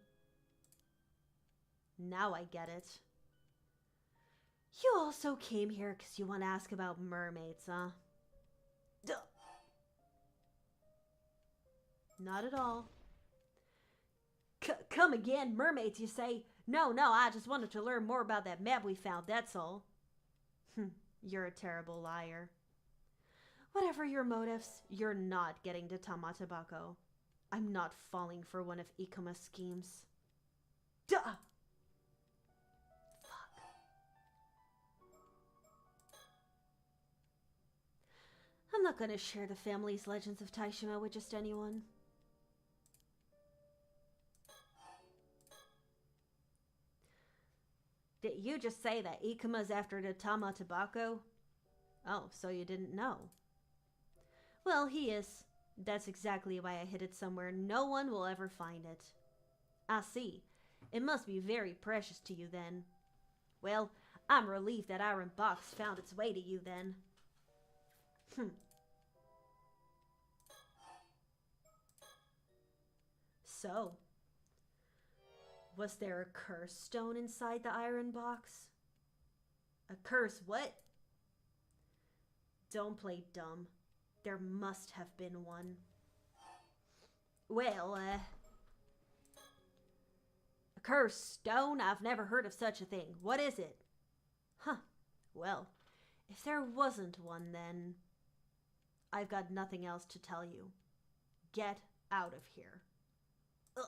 Now I get it. You also came here because you want to ask about mermaids, huh? Duh. Not at all. Come again, mermaids, you say? No, I just wanted to learn more about that map we found, that's all. You're a terrible liar. Whatever your motives, you're not getting to Tamatabako. I'm not falling for one of Ikuma's schemes. Duh! Fuck. I'm not gonna share the family's legends of Taishima with just anyone. Did you just say that Ikuma's after the Tama Tobacco? Oh, so you didn't know. Well, he is. That's exactly why I hid it somewhere no one will ever find it. I see. It must be very precious to you then. Well, I'm relieved that iron box found its way to you then. So, was there a curse stone inside the iron box? A curse what? Don't play dumb. There must have been one. Well, a cursed stone? I've never heard of such a thing. What is it? Huh. Well, if there wasn't one, then I've got nothing else to tell you. Get out of here. Ugh.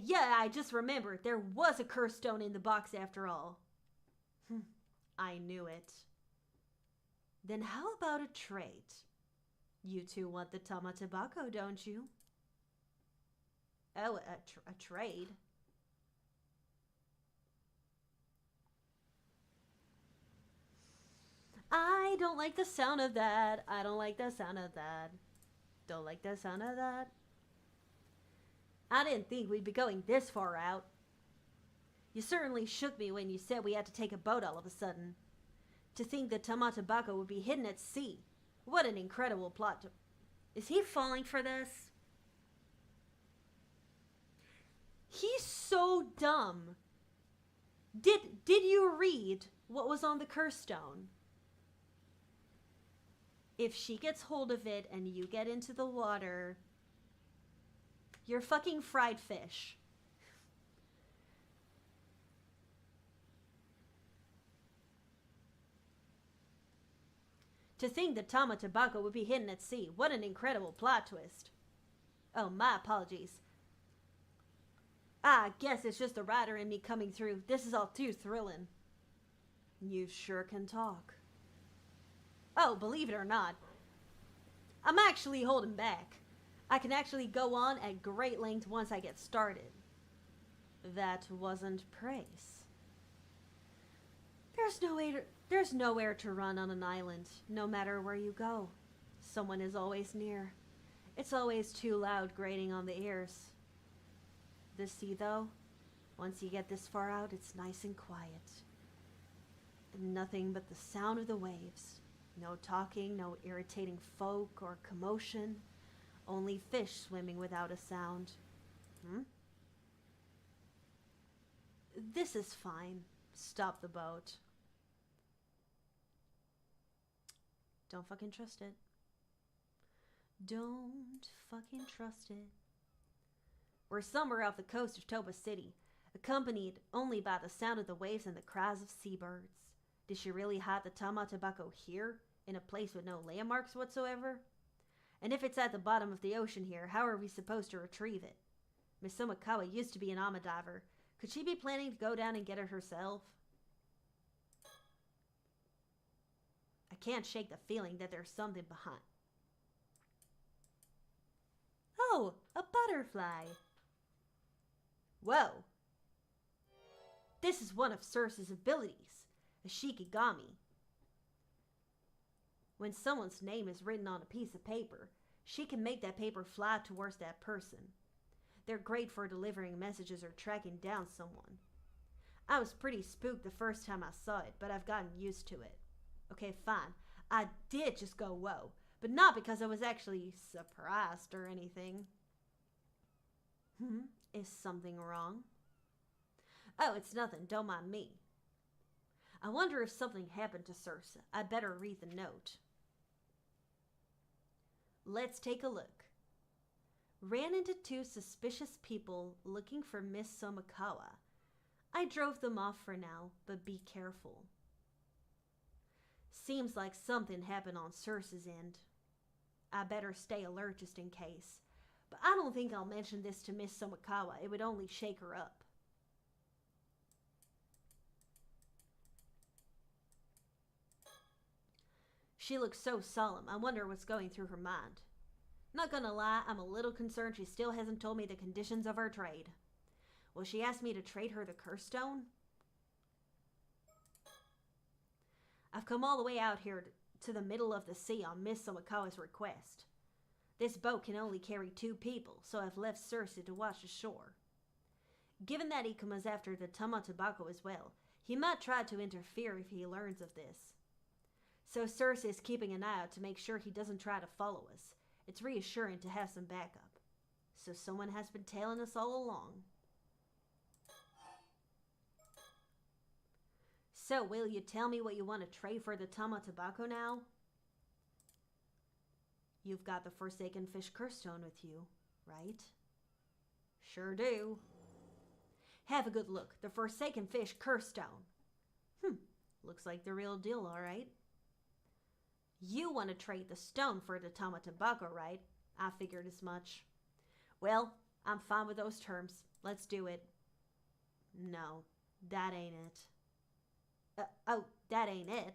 Yeah, I just remembered. There was a curse stone in the box after all. I knew it. Then how about a trade? You two want the Tama Tobacco, don't you? Oh, a trade? I don't like the sound of that. I don't like the sound of that. Don't like the sound of that. I didn't think we'd be going this far out. You certainly shook me when you said we had to take a boat all of a sudden. To think that Tama Tobacco would be hidden at sea. What an incredible plot. Is he falling for this? He's so dumb. Did you read what was on the curse stone? If she gets hold of it and you get into the water, you're fucking fried fish. To think that Tama Tobacco would be hidden at sea. What an incredible plot twist. Oh, my apologies. I guess it's just the writer in me coming through. This is all too thrilling. You sure can talk. Oh, believe it or not, I'm actually holding back. I can actually go on at great length once I get started. That wasn't praise. There's nowhere to run on an island, no matter where you go. Someone is always near. It's always too loud grating on the ears. The sea, though, once you get this far out, it's nice and quiet. Nothing but the sound of the waves. No talking, no irritating folk or commotion. Only fish swimming without a sound. This is fine. Stop the boat. Don't fucking trust it. Don't fucking trust it. We're somewhere off the coast of Toba City, accompanied only by the sound of the waves and the cries of seabirds. Did she really hide the Tama Tobacco here, in a place with no landmarks whatsoever? And if it's at the bottom of the ocean here, how are we supposed to retrieve it? Miss Somakawa used to be an ama diver. Could she be planning to go down and get it herself? I can't shake the feeling that there's something behind. Oh, a butterfly. Whoa. This is one of Circe's abilities, a shikigami. When someone's name is written on a piece of paper, she can make that paper fly towards that person. They're great for delivering messages or tracking down someone. I was pretty spooked the first time I saw it, but I've gotten used to it. Okay, fine. I did just go whoa, but not because I was actually surprised or anything. Is something wrong? Oh, it's nothing. Don't mind me. I wonder if something happened to Circe. I better read the note. Let's take a look. Ran into two suspicious people looking for Miss Somakawa. I drove them off for now, but be careful. Seems like something happened on Circe's end. I better stay alert just in case. But I don't think I'll mention this to Miss Somakawa. It would only shake her up. She looks so solemn. I wonder what's going through her mind. Not gonna lie, I'm a little concerned she still hasn't told me the conditions of her trade. Will she ask me to trade her the curse stone? I've come all the way out here to the middle of the sea on Miss Somakawa's request. This boat can only carry 2 people, so I've left Circe to watch the shore. Given that he comes after the Tama Tobacco as well, he might try to interfere if he learns of this. So Circe is keeping an eye out to make sure he doesn't try to follow us. It's reassuring to have some backup. So someone has been tailing us all along. So, will you tell me what you want to trade for the Tama Tobacco now? You've got the Forsaken Fish Curse Stone with you, right? Sure do. Have a good look. The Forsaken Fish Curse Stone. Looks like the real deal, all right. You want to trade the stone for the Tama Tobacco, right? I figured as much. Well, I'm fine with those terms. Let's do it. No, that ain't it. Oh, that ain't it.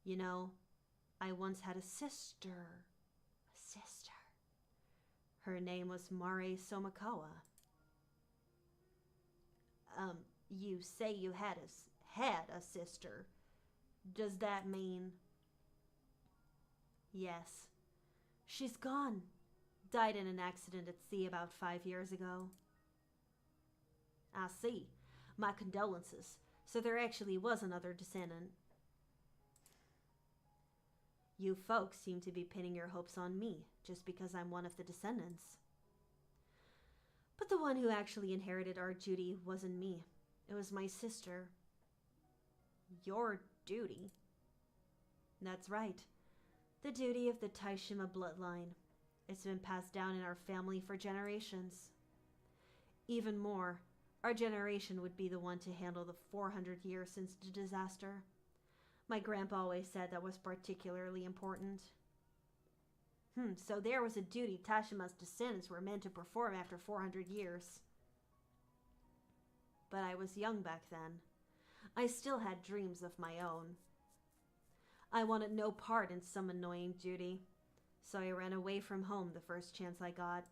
You know, I once had a sister. Her name was Mare Somakawa. You say you had a sister. Does that mean... Yes. She's gone. Died in an accident at sea about 5 years ago. I see. My condolences. So there actually was another descendant. You folks seem to be pinning your hopes on me, just because I'm one of the descendants. But the one who actually inherited our duty wasn't me. It was my sister. Your duty? That's right. The duty of the Taishima bloodline. It's been passed down in our family for generations. Even more, our generation would be the one to handle the 400 years since the disaster. My grandpa always said that was particularly important. So there was a duty Tashima's descendants were meant to perform after 400 years. But I was young back then. I still had dreams of my own. I wanted no part in some annoying duty, so I ran away from home the first chance I got.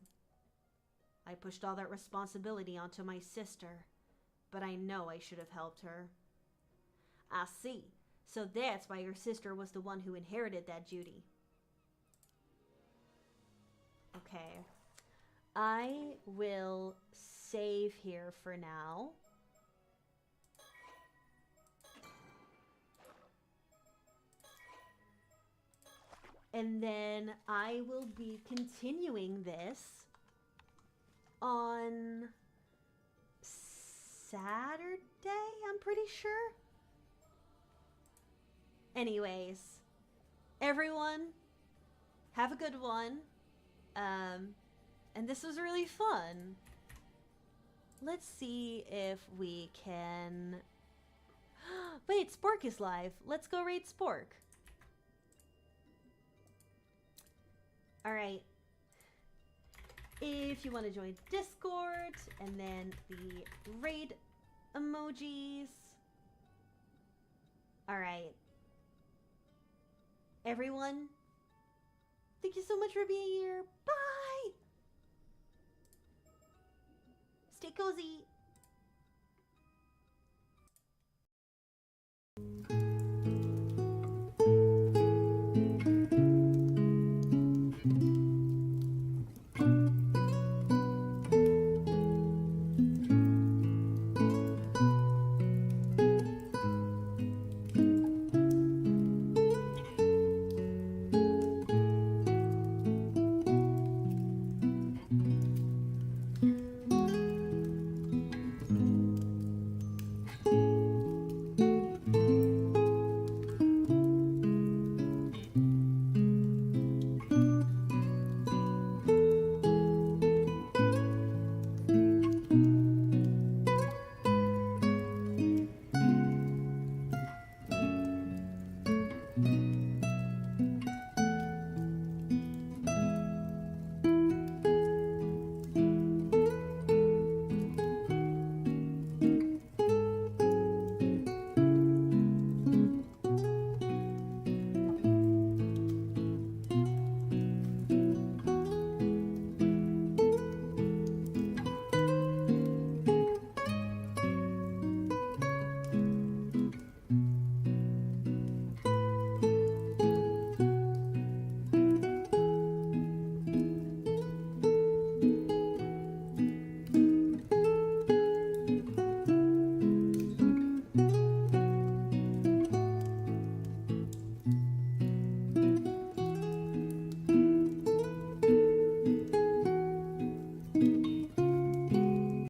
I pushed all that responsibility onto my sister, but I know I should have helped her. I see. So that's why your sister was the one who inherited that duty. Okay. I will save here for now. And then I will be continuing this on Saturday, I'm pretty sure. Anyways, everyone, have a good one. And this was really fun. Let's see if we can... Wait, Spork is live. Let's go raid Spork. Alright. If you want to join Discord, and then the raid emojis. Alright. Everyone, thank you so much for being here. Bye! Stay cozy.